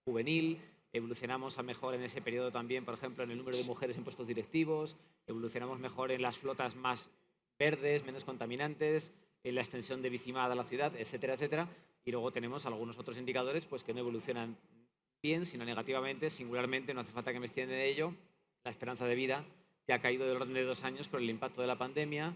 juvenil, evolucionamos a mejor en ese periodo también, por ejemplo, en el número de mujeres en puestos directivos, evolucionamos mejor en las flotas más verdes, menos contaminantes, en la extensión de bicimada a la ciudad, etcétera, etcétera. Y luego tenemos algunos otros indicadores pues, que no evolucionan bien, sino negativamente, singularmente, no hace falta que me extienda de ello, la esperanza de vida, que ha caído del orden de 2 años con el impacto de la pandemia.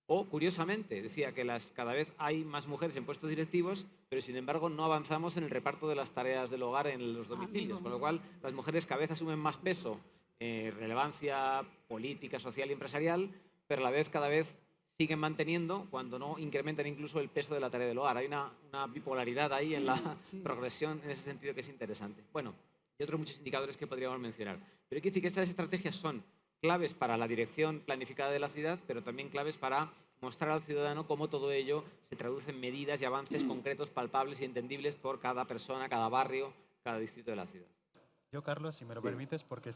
O, curiosamente, decía que cada vez hay más mujeres en puestos directivos, pero sin embargo no avanzamos en el reparto de las tareas del hogar en los domicilios, con lo cual las mujeres cada vez asumen más peso, relevancia política, social y empresarial, pero a la vez cada vez siguen manteniendo, cuando no incrementan incluso el peso de la tarea del hogar. Hay una bipolaridad ahí en la progresión en ese sentido que es interesante. Bueno, y otros muchos indicadores que podríamos mencionar. Pero hay que decir que estas estrategias son claves para la dirección planificada de la ciudad, pero también claves para mostrar al ciudadano cómo todo ello se traduce en medidas y avances concretos, palpables y entendibles por cada persona, cada barrio, cada distrito de la ciudad. Yo, Carlos, si me lo permites, porque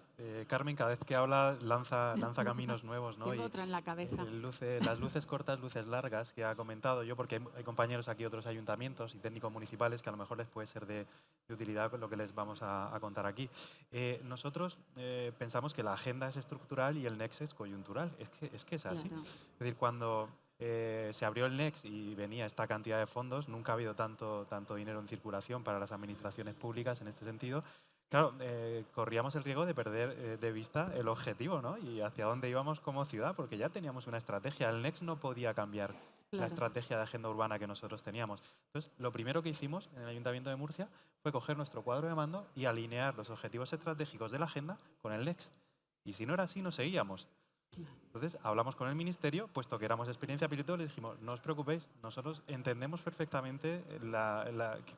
Carmen cada vez que habla lanza caminos nuevos, ¿no? Tengo otra en la cabeza. Las luces cortas, luces largas que ha comentado yo, porque hay compañeros aquí, otros ayuntamientos y técnicos municipales que a lo mejor les puede ser de utilidad lo que les vamos a contar aquí. Nosotros pensamos que la agenda es estructural y el Next es coyuntural. Es que es así. Claro. Es decir, cuando se abrió el Next y venía esta cantidad de fondos, nunca ha habido tanto dinero en circulación para las administraciones públicas en este sentido. Claro, corríamos el riesgo de perder de vista el objetivo, ¿no? Y hacia dónde íbamos como ciudad, porque ya teníamos una estrategia. El Next no podía cambiar la estrategia de agenda urbana que nosotros teníamos. Entonces, lo primero que hicimos en el Ayuntamiento de Murcia fue coger nuestro cuadro de mando y alinear los objetivos estratégicos de la agenda con el Next. Y si no era así, no seguíamos. Entonces, hablamos con el Ministerio, puesto que éramos experiencia piloto, le dijimos, no os preocupéis, nosotros entendemos perfectamente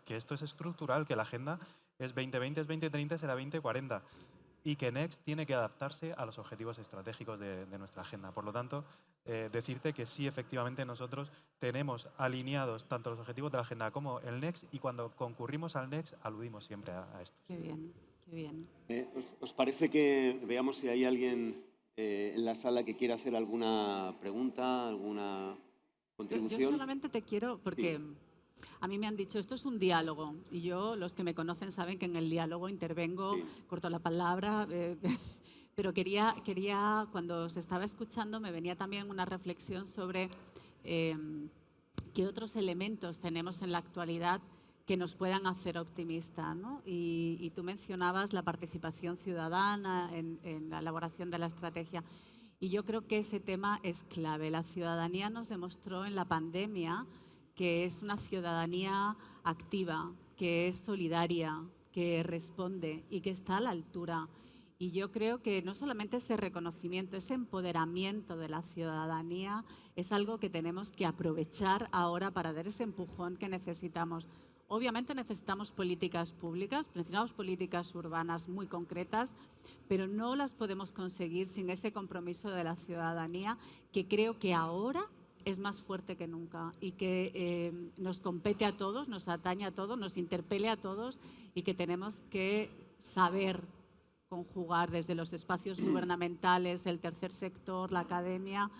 que esto es estructural, que la agenda es 2020, es 2030, será 2040 y que Next tiene que adaptarse a los objetivos estratégicos de nuestra agenda. Por lo tanto, decirte que sí, efectivamente, nosotros tenemos alineados tanto los objetivos de la agenda como el Next y cuando concurrimos al Next aludimos siempre a esto. Qué bien, qué bien. ¿Os parece que veamos si hay alguien en la sala que quiera hacer alguna pregunta, alguna contribución? Yo solamente te quiero, porque a mí me han dicho, esto es un diálogo, y yo, los que me conocen saben que en el diálogo intervengo, corto la palabra, pero quería, cuando os estaba escuchando, me venía también una reflexión sobre qué otros elementos tenemos en la actualidad que nos puedan hacer optimistas, ¿no? Y tú mencionabas la participación ciudadana en la elaboración de la estrategia. Y yo creo que ese tema es clave. La ciudadanía nos demostró en la pandemia que es una ciudadanía activa, que es solidaria, que responde y que está a la altura. Y yo creo que no solamente ese reconocimiento, ese empoderamiento de la ciudadanía es algo que tenemos que aprovechar ahora para dar ese empujón que necesitamos. Obviamente necesitamos políticas públicas, necesitamos políticas urbanas muy concretas, pero no las podemos conseguir sin ese compromiso de la ciudadanía, que creo que ahora es más fuerte que nunca y que nos compete a todos, nos atañe a todos, nos interpele a todos y que tenemos que saber conjugar desde los espacios gubernamentales, el tercer sector, la academia,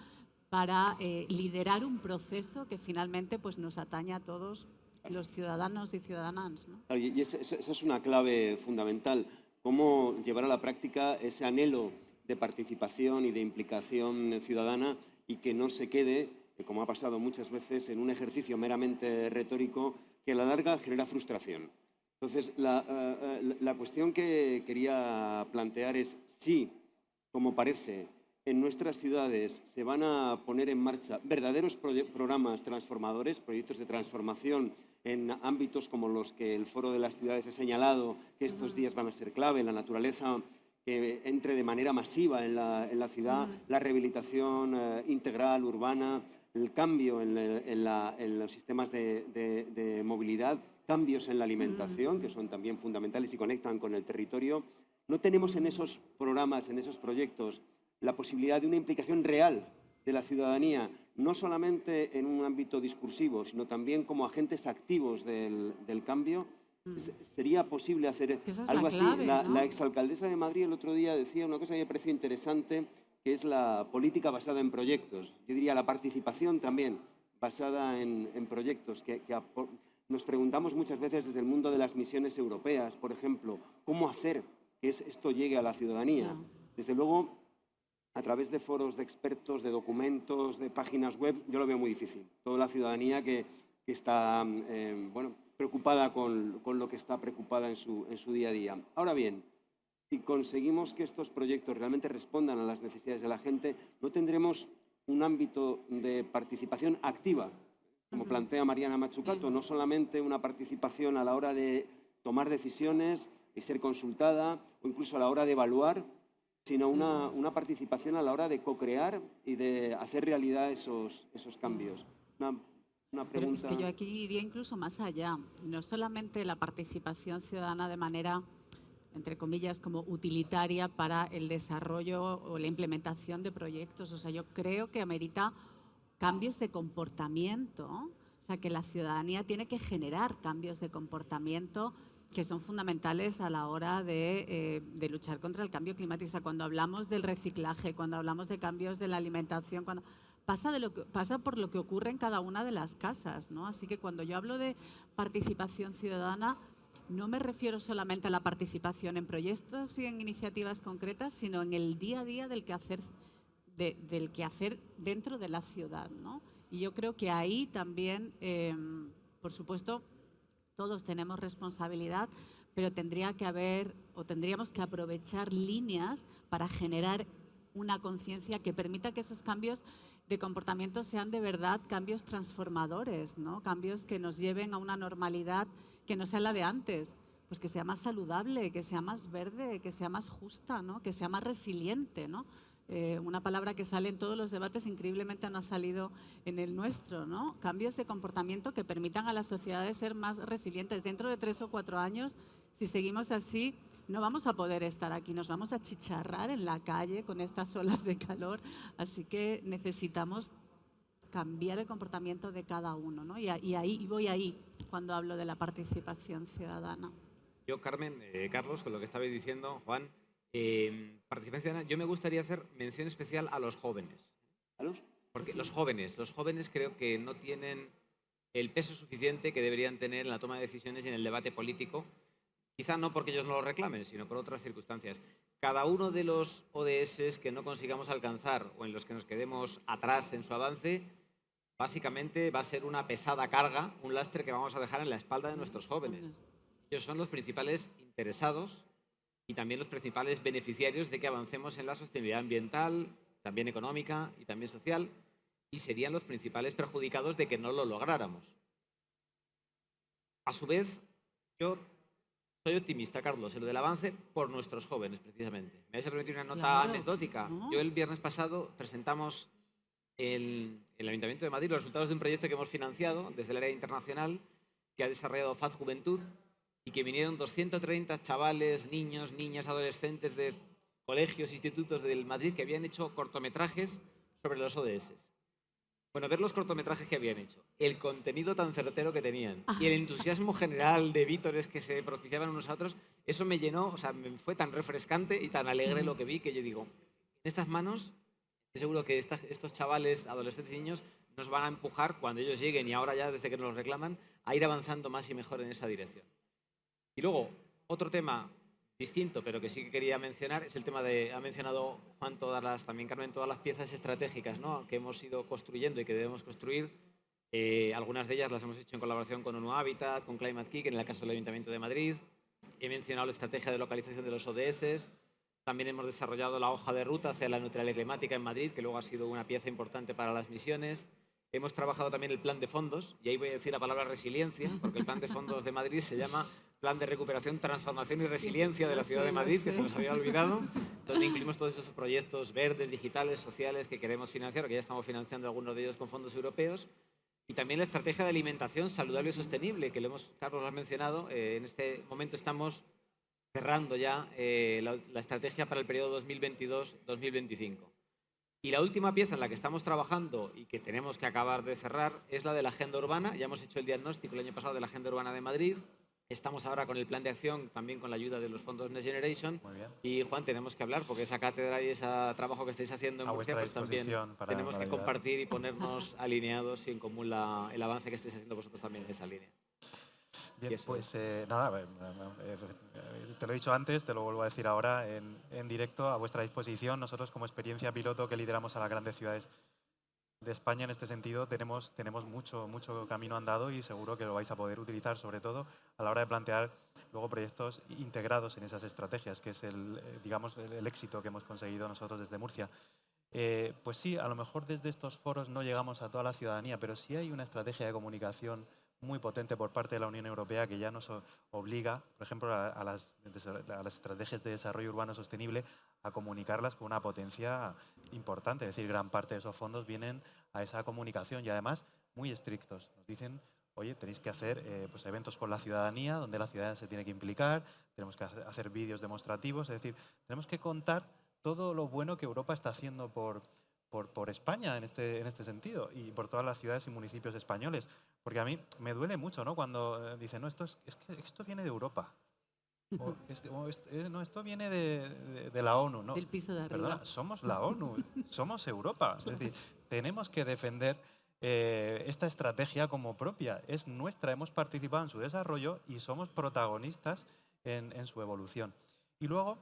para liderar un proceso que finalmente pues, nos atañe a todos los ciudadanos y ciudadanas, ¿no? Y esa es una clave fundamental, cómo llevar a la práctica ese anhelo de participación y de implicación ciudadana y que no se quede, como ha pasado muchas veces, en un ejercicio meramente retórico que a la larga genera frustración. Entonces, la cuestión que quería plantear es si, como parece, en nuestras ciudades se van a poner en marcha verdaderos programas transformadores, proyectos de transformación en ámbitos como los que el Foro de las Ciudades ha señalado que estos días van a ser clave, la naturaleza que entre de manera masiva en la ciudad, la rehabilitación integral, urbana, el cambio en los sistemas de movilidad, cambios en la alimentación, que son también fundamentales y conectan con el territorio. No tenemos en esos programas, en esos proyectos, la posibilidad de una implicación real de la ciudadanía, no solamente en un ámbito discursivo, sino también como agentes activos del cambio. ¿Sería posible hacer algo así? La exalcaldesa de Madrid el otro día decía una cosa que me pareció interesante, que es la política basada en proyectos. Yo diría la participación también basada en proyectos. Nos preguntamos muchas veces desde el mundo de las misiones europeas, por ejemplo, ¿cómo hacer que esto llegue a la ciudadanía? Desde luego, a través de foros de expertos, de documentos, de páginas web, yo lo veo muy difícil. Toda la ciudadanía que está preocupada con lo que está preocupada en su día a día. Ahora bien, si conseguimos que estos proyectos realmente respondan a las necesidades de la gente, no tendremos un ámbito de participación activa, como plantea Mariana Mazzucato, no solamente una participación a la hora de tomar decisiones y ser consultada, o incluso a la hora de evaluar, sino una participación a la hora de co-crear y de hacer realidad esos cambios. Una pregunta... Pero es que yo aquí iría incluso más allá. No solamente la participación ciudadana de manera, entre comillas, como utilitaria para el desarrollo o la implementación de proyectos. O sea, yo creo que amerita cambios de comportamiento. O sea, que la ciudadanía tiene que generar cambios de comportamiento que son fundamentales a la hora de luchar contra el cambio climático. O sea, cuando hablamos del reciclaje, cuando hablamos de cambios de la alimentación, pasa por lo que ocurre en cada una de las casas, ¿no? Así que cuando yo hablo de participación ciudadana, no me refiero solamente a la participación en proyectos y en iniciativas concretas, sino en el día a día del quehacer dentro de la ciudad, ¿no? Y yo creo que ahí también, por supuesto, todos tenemos responsabilidad, pero tendríamos que aprovechar líneas para generar una conciencia que permita que esos cambios de comportamiento sean de verdad cambios transformadores, ¿no? Cambios que nos lleven a una normalidad que no sea la de antes, pues que sea más saludable, que sea más verde, que sea más justa, ¿no? Que sea más resiliente, ¿no? Una palabra que sale en todos los debates, increíblemente no ha salido en el nuestro, ¿no? Cambios de comportamiento que permitan a las sociedades ser más resilientes. Dentro de 3 o 4 años, si seguimos así, no vamos a poder estar aquí, nos vamos a achicharrar en la calle con estas olas de calor. Así que necesitamos cambiar el comportamiento de cada uno, ¿no? Y voy ahí cuando hablo de la participación ciudadana. Yo, Carmen, Carlos, con lo que estabais diciendo, Juan, participación ciudadana, yo me gustaría hacer mención especial a los jóvenes. ¿A los? Porque los jóvenes creo que no tienen el peso suficiente que deberían tener en la toma de decisiones y en el debate político. Quizá no porque ellos no lo reclamen, sino por otras circunstancias. Cada uno de los ODS que no consigamos alcanzar o en los que nos quedemos atrás en su avance, básicamente va a ser una pesada carga, un lastre que vamos a dejar en la espalda de nuestros jóvenes. Ellos son los principales interesados y también los principales beneficiarios de que avancemos en la sostenibilidad ambiental, también económica y también social, y serían los principales perjudicados de que no lo lográramos. A su vez, yo soy optimista, Carlos, en lo del avance por nuestros jóvenes, precisamente. Me vais a permitir una nota anecdótica. ¿No? Yo el viernes pasado presentamos en el Ayuntamiento de Madrid los resultados de un proyecto que hemos financiado desde el área internacional que ha desarrollado FAD Juventud y que vinieron 230 chavales, niños, niñas, adolescentes de colegios, institutos del Madrid que habían hecho cortometrajes sobre los ODS. Bueno, ver los cortometrajes que habían hecho, el contenido tan certero que tenían y el entusiasmo general de vítores que se propiciaban unos a otros, eso me llenó, o sea, me fue tan refrescante y tan alegre lo que vi que yo digo, en estas manos, estoy seguro que estos chavales, adolescentes y niños nos van a empujar cuando ellos lleguen y ahora ya desde que nos lo reclaman, a ir avanzando más y mejor en esa dirección. Y luego, otro tema distinto, pero que sí que quería mencionar, es el tema de, ha mencionado Juan también Carmen, todas las piezas estratégicas, ¿no?, que hemos ido construyendo y que debemos construir. Algunas de ellas las hemos hecho en colaboración con ONU Habitat, con Climate Kick, en el caso del Ayuntamiento de Madrid. He mencionado la estrategia de localización de los ODS. También hemos desarrollado la hoja de ruta hacia la neutralidad climática en Madrid, que luego ha sido una pieza importante para las misiones. Hemos trabajado también el plan de fondos, y ahí voy a decir la palabra resiliencia, porque el plan de fondos de Madrid se llama Plan de Recuperación, Transformación y Resiliencia de la Ciudad de Madrid, que se nos había olvidado, donde incluimos todos esos proyectos verdes, digitales, sociales que queremos financiar, que ya estamos financiando algunos de ellos con fondos europeos. Y también la estrategia de alimentación saludable y sostenible, que Carlos lo ha mencionado. En este momento estamos cerrando ya la estrategia para el periodo 2022-2025. Y la última pieza en la que estamos trabajando y que tenemos que acabar de cerrar es la de la Agenda Urbana. Ya hemos hecho el diagnóstico el año pasado de la Agenda Urbana de Madrid. Estamos ahora con el plan de acción, también con la ayuda de los fondos Next Generation. Muy bien. Y Juan, tenemos que hablar, porque esa cátedra y ese trabajo que estáis haciendo en A Murcia, vuestra pues también disposición para tenemos que ayudar. compartir y ponernos alineados y en común el avance que estáis haciendo vosotros también en esa línea. Bien, Y eso pues nada, te lo he dicho antes, te lo vuelvo a decir ahora en directo, a vuestra disposición. Nosotros, como experiencia piloto que lideramos a las grandes ciudades de España en este sentido, tenemos mucho camino andado, y seguro que lo vais a poder utilizar, sobre todo a la hora de plantear luego proyectos integrados en esas estrategias, que es digamos, el éxito que hemos conseguido nosotros desde Murcia. Pues sí, a lo mejor desde estos foros no llegamos a toda la ciudadanía, pero sí hay una estrategia de comunicación muy potente por parte de la Unión Europea que ya nos obliga, por ejemplo, a las estrategias de desarrollo urbano sostenible a comunicarlas con una potencia importante. Es decir, gran parte de esos fondos vienen a esa comunicación, y además muy estrictos. Nos dicen, oye, tenéis que hacer pues eventos con la ciudadanía, donde la ciudadanía se tiene que implicar, tenemos que hacer vídeos demostrativos, es decir, tenemos que contar todo lo bueno que Europa está haciendo por España en este sentido, y por todas las ciudades y municipios españoles. Porque a mí me duele mucho, ¿no?, cuando dicen, no, esto viene de Europa. No, esto viene de la ONU. No, Del piso de arriba. perdona, somos la ONU, somos Europa. Es decir, tenemos que defender esta estrategia como propia. Es nuestra, hemos participado en su desarrollo y somos protagonistas en su evolución. Y luego,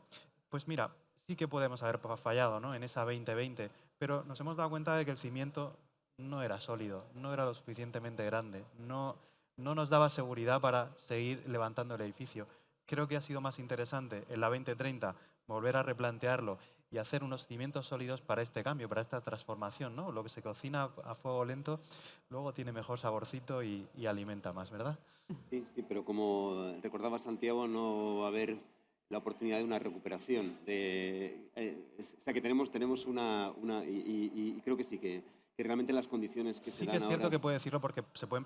pues mira, sí que podemos haber fallado, ¿no?, en esa 2020, pero nos hemos dado cuenta de que el cimiento no era sólido, no era lo suficientemente grande, no nos daba seguridad para seguir levantando el edificio. Creo que ha sido más interesante en la 2030 volver a replantearlo y hacer unos cimientos sólidos para este cambio, para esta transformación, ¿no? Lo que se cocina a fuego lento luego tiene mejor saborcito y alimenta más, ¿verdad? Sí, pero como recordaba Santiago, no va a haber la oportunidad de una recuperación. O sea, que tenemos y creo que sí, que realmente las condiciones que se dan Sí que es cierto ahora... que puedo decirlo, porque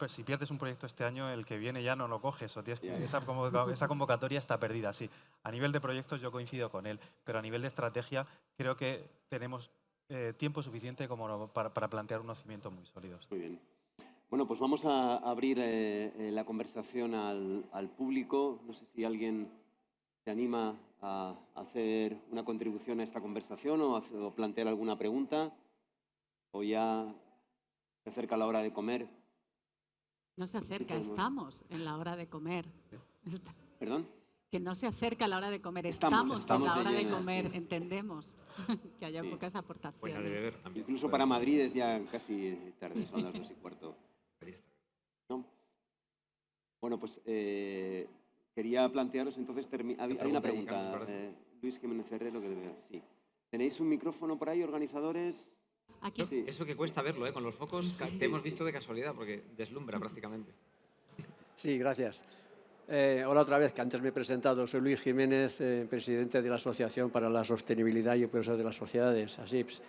si pierdes un proyecto este año, el que viene ya no lo coges, o esa convocatoria está perdida, sí. A nivel de proyectos yo coincido con él, pero a nivel de estrategia creo que tenemos tiempo suficiente como para plantear unos cimientos muy sólidos. Muy bien. Bueno, pues vamos a abrir la conversación al público. No sé si alguien se anima a hacer una contribución a esta conversación o plantear alguna pregunta, o ya se acerca la hora de comer. No se acerca, estamos en la hora de comer. ¿Perdón? Que no se acerca la hora de comer, Estamos en la hora de llenas, comer, sí. Entendemos que haya pocas Buena de aportaciones. beber también. Incluso para Madrid es ya casi tarde, son las 2:15. ¿No? Bueno, pues quería plantearos entonces... Hay una pregunta. Luis Jiménez Herrero, que debe... Sí. ¿Tenéis un micrófono por ahí, organizadores? Aquí. Sí. Eso que cuesta verlo, con los focos, te hemos visto de casualidad, porque deslumbra prácticamente. Sí, gracias. Hola otra vez, que antes me he presentado. Soy Luis Jiménez, presidente de la Asociación para la Sostenibilidad y el Progreso de las Sociedades, ASIPS.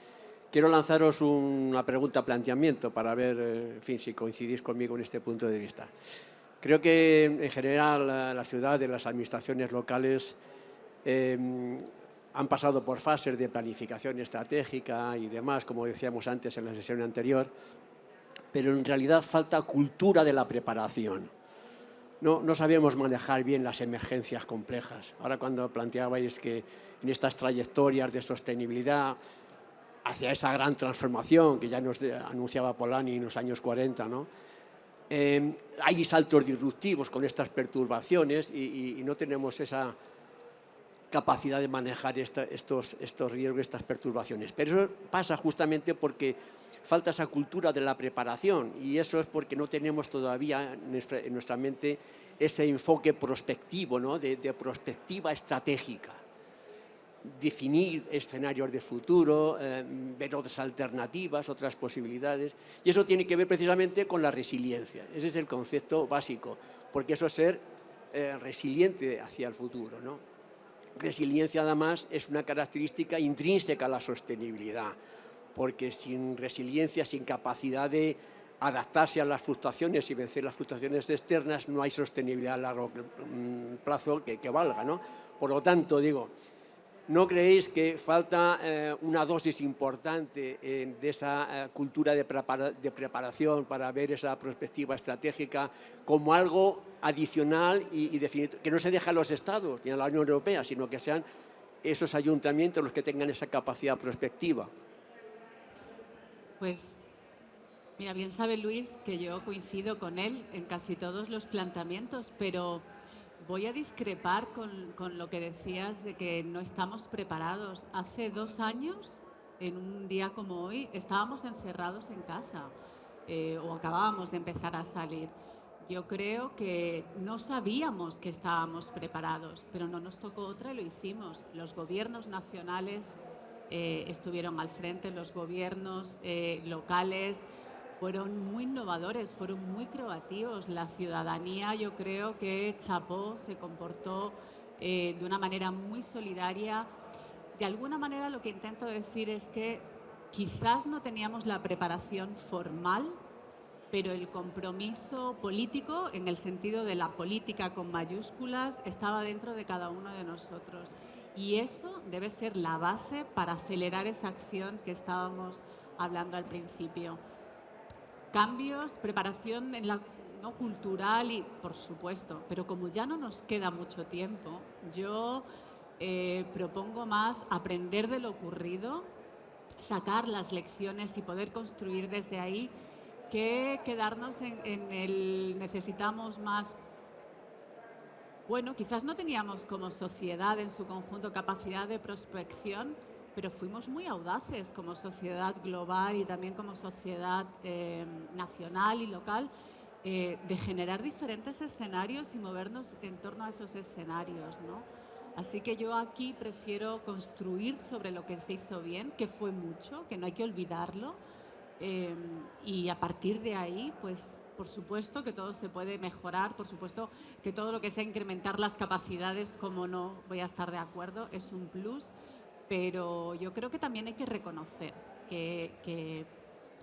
Quiero lanzaros una pregunta, planteamiento, para ver, en fin, si coincidís conmigo en este punto de vista. Creo que, en general, las ciudades, las administraciones locales han pasado por fases de planificación estratégica y demás, como decíamos antes en la sesión anterior, pero en realidad falta cultura de la preparación. No sabemos manejar bien las emergencias complejas. Ahora, cuando planteabais que en estas trayectorias de sostenibilidad hacia esa gran transformación que ya nos anunciaba Polanyi en los años 40, ¿no? Hay saltos disruptivos con estas perturbaciones y no tenemos esa capacidad de manejar estos riesgos, estas perturbaciones. Pero eso pasa justamente porque falta esa cultura de la preparación, y eso es porque no tenemos todavía en nuestra mente ese enfoque prospectivo, ¿no?, de prospectiva estratégica. definir escenarios de futuro, ver otras alternativas, otras posibilidades. Y eso tiene que ver precisamente con la resiliencia. Ese es el concepto básico, porque eso es ser resiliente hacia el futuro, ¿no? Resiliencia, además, es una característica intrínseca a la sostenibilidad, porque sin resiliencia, sin capacidad de adaptarse a las fluctuaciones y vencer las fluctuaciones externas, no hay sostenibilidad a largo plazo que valga, ¿no? Por lo tanto, digo, ¿no creéis que falta una dosis importante de esa cultura de preparación para ver esa perspectiva estratégica como algo adicional y definitivo, que no se deje a los Estados ni a la Unión Europea, sino que sean esos ayuntamientos los que tengan esa capacidad prospectiva? Pues mira, bien sabe Luis que yo coincido con él en casi todos los planteamientos, pero voy a discrepar con lo que decías de que no estamos preparados. Hace 2 años, en un día como hoy, estábamos encerrados en casa o acabábamos de empezar a salir. Yo creo que no sabíamos que estábamos preparados, pero no nos tocó otra y lo hicimos. Los gobiernos nacionales estuvieron al frente, los gobiernos locales fueron muy innovadores, fueron muy creativos. La ciudadanía, yo creo que chapó, se comportó de una manera muy solidaria. De alguna manera lo que intento decir es que quizás no teníamos la preparación formal, pero el compromiso político, en el sentido de la política con mayúsculas, estaba dentro de cada uno de nosotros. Y eso debe ser la base para acelerar esa acción que estábamos hablando al principio. Cambios, preparación en la, ¿no?, cultural y por supuesto, pero como ya no nos queda mucho tiempo, yo propongo más aprender de lo ocurrido, sacar las lecciones y poder construir desde ahí, que quedarnos en el necesitamos más. Bueno, quizás no teníamos como sociedad en su conjunto capacidad de prospección, pero fuimos muy audaces como sociedad global y también como sociedad nacional y local, de generar diferentes escenarios y movernos en torno a esos escenarios, ¿no? Así que yo aquí prefiero construir sobre lo que se hizo bien, que fue mucho, que no hay que olvidarlo, y a partir de ahí, pues por supuesto que todo se puede mejorar, por supuesto que todo lo que sea incrementar las capacidades, como no voy a estar de acuerdo, es un plus. Pero yo creo que también hay que reconocer que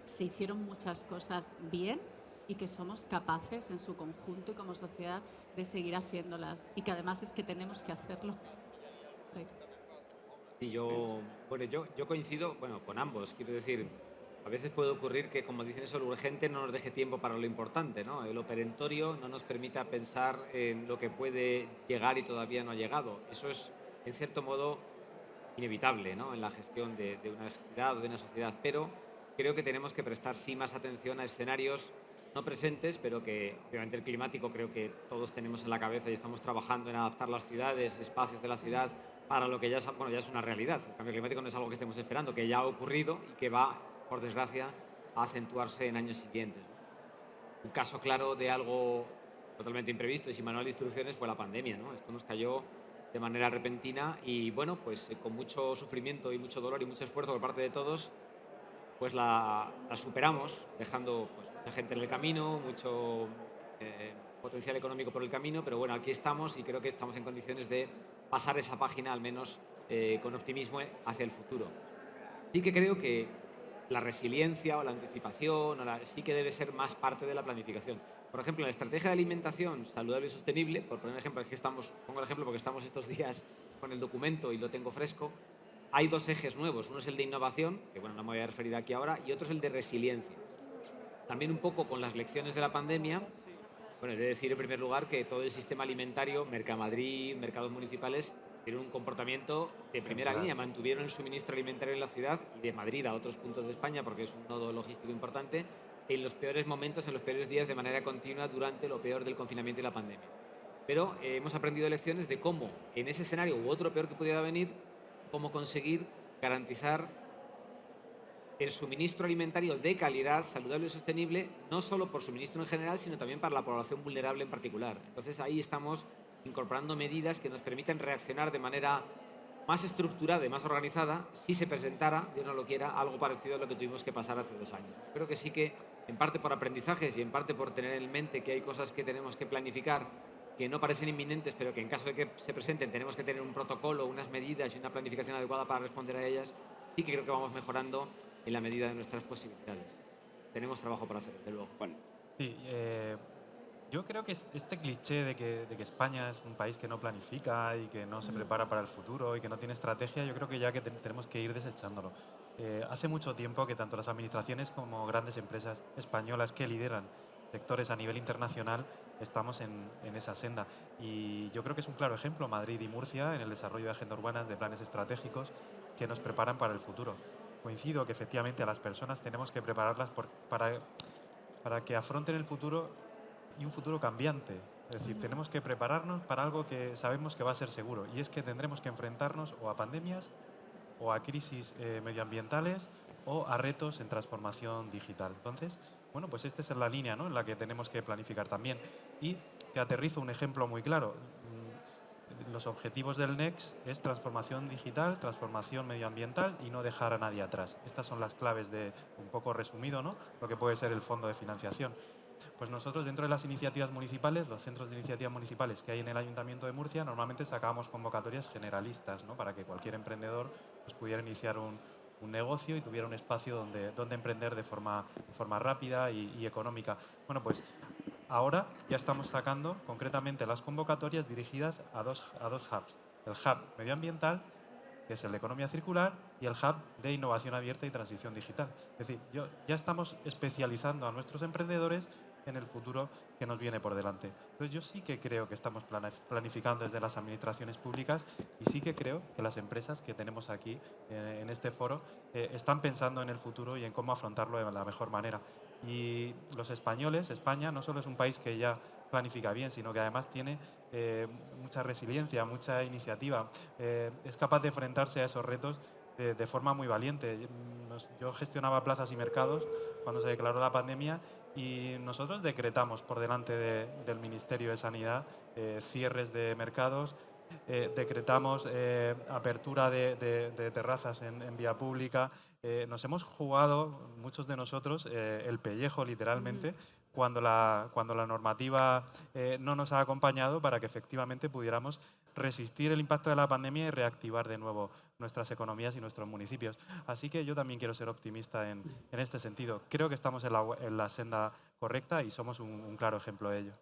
se hicieron muchas cosas bien y que somos capaces en su conjunto y como sociedad de seguir haciéndolas y que además es que tenemos que hacerlo. Y yo coincido, con ambos. Quiero decir, a veces puede ocurrir que, como dicen eso, lo urgente no nos deje tiempo para lo importante, ¿no? Lo perentorio no nos permita pensar en lo que puede llegar y todavía no ha llegado. Eso es, en cierto modo, inevitable, ¿no?, en la gestión de una ciudad o de una sociedad, pero creo que tenemos que prestar sí más atención a escenarios no presentes, pero que obviamente el climático creo que todos tenemos en la cabeza y estamos trabajando en adaptar las ciudades, espacios de la ciudad para lo que ya es una realidad. El cambio climático no es algo que estemos esperando, que ya ha ocurrido y que va, por desgracia, a acentuarse en años siguientes. Un caso claro de algo totalmente imprevisto y sin manual de instrucciones fue la pandemia, ¿no? Esto nos cayó de manera repentina y, bueno, pues con mucho sufrimiento y mucho dolor y mucho esfuerzo por parte de todos, pues la superamos, dejando pues mucha gente en el camino, mucho potencial económico por el camino, pero bueno, aquí estamos y creo que estamos en condiciones de pasar esa página, al menos con optimismo, hacia el futuro. Sí que creo que la resiliencia o la anticipación sí que debe ser más parte de la planificación. Por ejemplo, en la estrategia de alimentación saludable y sostenible, por poner un ejemplo, pongo el ejemplo porque estamos estos días con el documento y lo tengo fresco, hay 2 ejes nuevos. Uno es el de innovación, que bueno, no me voy a referir aquí ahora, y otro es el de resiliencia. También un poco con las lecciones de la pandemia, bueno, he de decir en primer lugar que todo el sistema alimentario, Mercamadrid, mercados municipales, tienen un comportamiento de primera línea, mantuvieron el suministro alimentario en la ciudad y de Madrid a otros puntos de España, porque es un nodo logístico importante, en los peores momentos, en los peores días, de manera continua durante lo peor del confinamiento y la pandemia. Pero hemos aprendido lecciones de cómo, en ese escenario u otro peor que pudiera venir, cómo conseguir garantizar el suministro alimentario de calidad, saludable y sostenible, no solo por suministro en general, sino también para la población vulnerable en particular. Entonces ahí estamos incorporando medidas que nos permiten reaccionar de manera más estructurada y más organizada si se presentara, Dios no lo quiera, algo parecido a lo que tuvimos que pasar hace 2 años. Creo que sí que, en parte por aprendizajes y en parte por tener en mente que hay cosas que tenemos que planificar que no parecen inminentes, pero que en caso de que se presenten tenemos que tener un protocolo, unas medidas y una planificación adecuada para responder a ellas, sí que creo que vamos mejorando en la medida de nuestras posibilidades. Tenemos trabajo por hacer, desde luego. Bueno, Sí, yo creo que este cliché de que España es un país que no planifica y que no se prepara para el futuro y que no tiene estrategia, yo creo que ya que tenemos que ir desechándolo. Hace mucho tiempo que tanto las administraciones como grandes empresas españolas que lideran sectores a nivel internacional estamos en esa senda. Y yo creo que es un claro ejemplo Madrid y Murcia en el desarrollo de agenda urbanas, de planes estratégicos que nos preparan para el futuro. Coincido que efectivamente a las personas tenemos que prepararlas para que afronten el futuro y un futuro cambiante. Es decir, tenemos que prepararnos para algo que sabemos que va a ser seguro, y es que tendremos que enfrentarnos o a pandemias o a crisis medioambientales o a retos en transformación digital. Entonces, bueno, pues esta es la línea, ¿no?, en la que tenemos que planificar también. Y te aterrizo un ejemplo muy claro. Los objetivos del Next es transformación digital, transformación medioambiental y no dejar a nadie atrás. Estas son las claves de, un poco resumido, ¿no?, lo que puede ser el fondo de financiación. Pues nosotros, dentro de las iniciativas municipales, los centros de iniciativas municipales que hay en el Ayuntamiento de Murcia, normalmente sacamos convocatorias generalistas, ¿no?, para que cualquier emprendedor pues, pudiera iniciar un negocio y tuviera un espacio donde emprender de forma rápida y económica. Bueno, pues ahora ya estamos sacando concretamente las convocatorias dirigidas a dos hubs. El hub medioambiental, que es el de economía circular, y el hub de innovación abierta y transición digital. Es decir, ya estamos especializando a nuestros emprendedores en el futuro que nos viene por delante. Entonces yo sí que creo que estamos planificando desde las administraciones públicas, y sí que creo que las empresas que tenemos aquí en este foro están pensando en el futuro y en cómo afrontarlo de la mejor manera. Y los españoles, España no solo es un país que ya planifica bien, sino que además tiene mucha resiliencia, mucha iniciativa, es capaz de enfrentarse a esos retos de forma muy valiente. Yo gestionaba plazas y mercados cuando se declaró la pandemia, y nosotros decretamos por delante del Ministerio de Sanidad cierres de mercados, decretamos apertura de terrazas en vía pública. Nos hemos jugado, muchos de nosotros, el pellejo literalmente, cuando la normativa no nos ha acompañado para que efectivamente pudiéramos resistir el impacto de la pandemia y reactivar de nuevo nuestras economías y nuestros municipios. Así que yo también quiero ser optimista en este sentido. Creo que estamos en la senda correcta y somos un claro ejemplo de ello.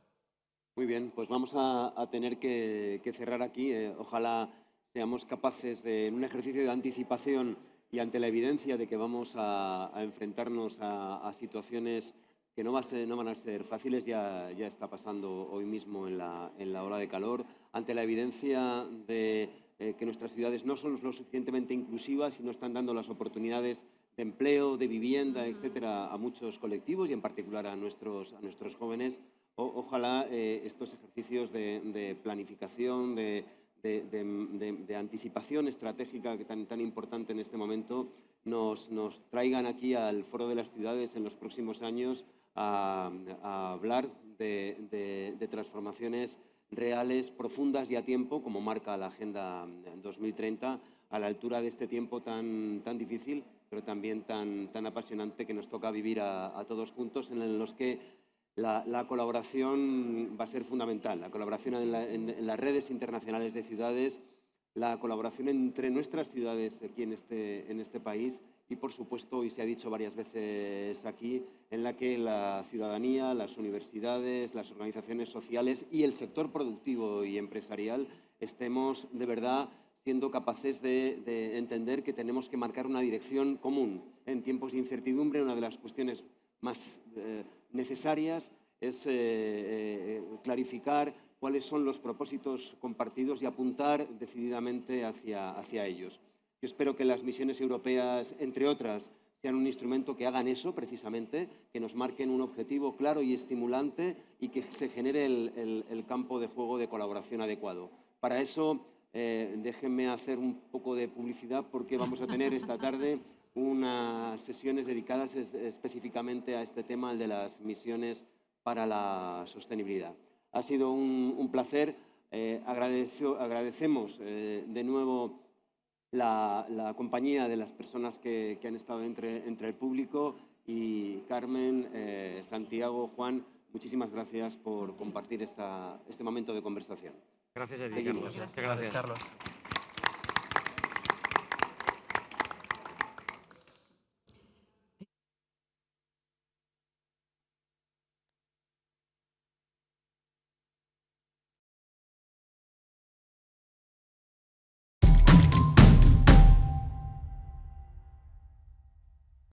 muy bien, pues vamos a tener que cerrar aquí. Ojalá seamos capaces de, en un ejercicio de anticipación y ante la evidencia de que vamos a enfrentarnos a situaciones que no van a ser fáciles, ya está pasando hoy mismo en la ola de calor, ante la evidencia de que nuestras ciudades no son lo suficientemente inclusivas y no están dando las oportunidades de empleo, de vivienda, etcétera, a muchos colectivos y en particular a nuestros jóvenes. Ojalá estos ejercicios de planificación, de anticipación estratégica tan importante en este momento nos traigan aquí al Foro de las Ciudades en los próximos años a hablar de transformaciones reales, profundas y a tiempo, como marca la Agenda 2030, a la altura de este tiempo tan difícil, pero también tan apasionante que nos toca vivir a todos juntos, en los que la colaboración va a ser fundamental, la colaboración en las redes internacionales de ciudades, la colaboración entre nuestras ciudades aquí en este país y, por supuesto, y se ha dicho varias veces aquí, en la que la ciudadanía, las universidades, las organizaciones sociales y el sector productivo y empresarial estemos de verdad siendo capaces de entender que tenemos que marcar una dirección común. En tiempos de incertidumbre, una de las cuestiones más necesarias es clarificar cuáles son los propósitos compartidos y apuntar decididamente hacia ellos. Yo espero que las misiones europeas, entre otras, sean un instrumento que hagan eso precisamente, que nos marquen un objetivo claro y estimulante y que se genere el campo de juego de colaboración adecuado. Para eso, déjenme hacer un poco de publicidad porque vamos a tener esta tarde unas sesiones dedicadas específicamente a este tema, el de las misiones para la sostenibilidad. Ha sido un placer. Agradecemos de nuevo la compañía de las personas que han estado entre el público. Y Carmen, Santiago, Juan, muchísimas gracias por compartir este momento de conversación. Gracias a ti, Carlos. Gracias, Carlos.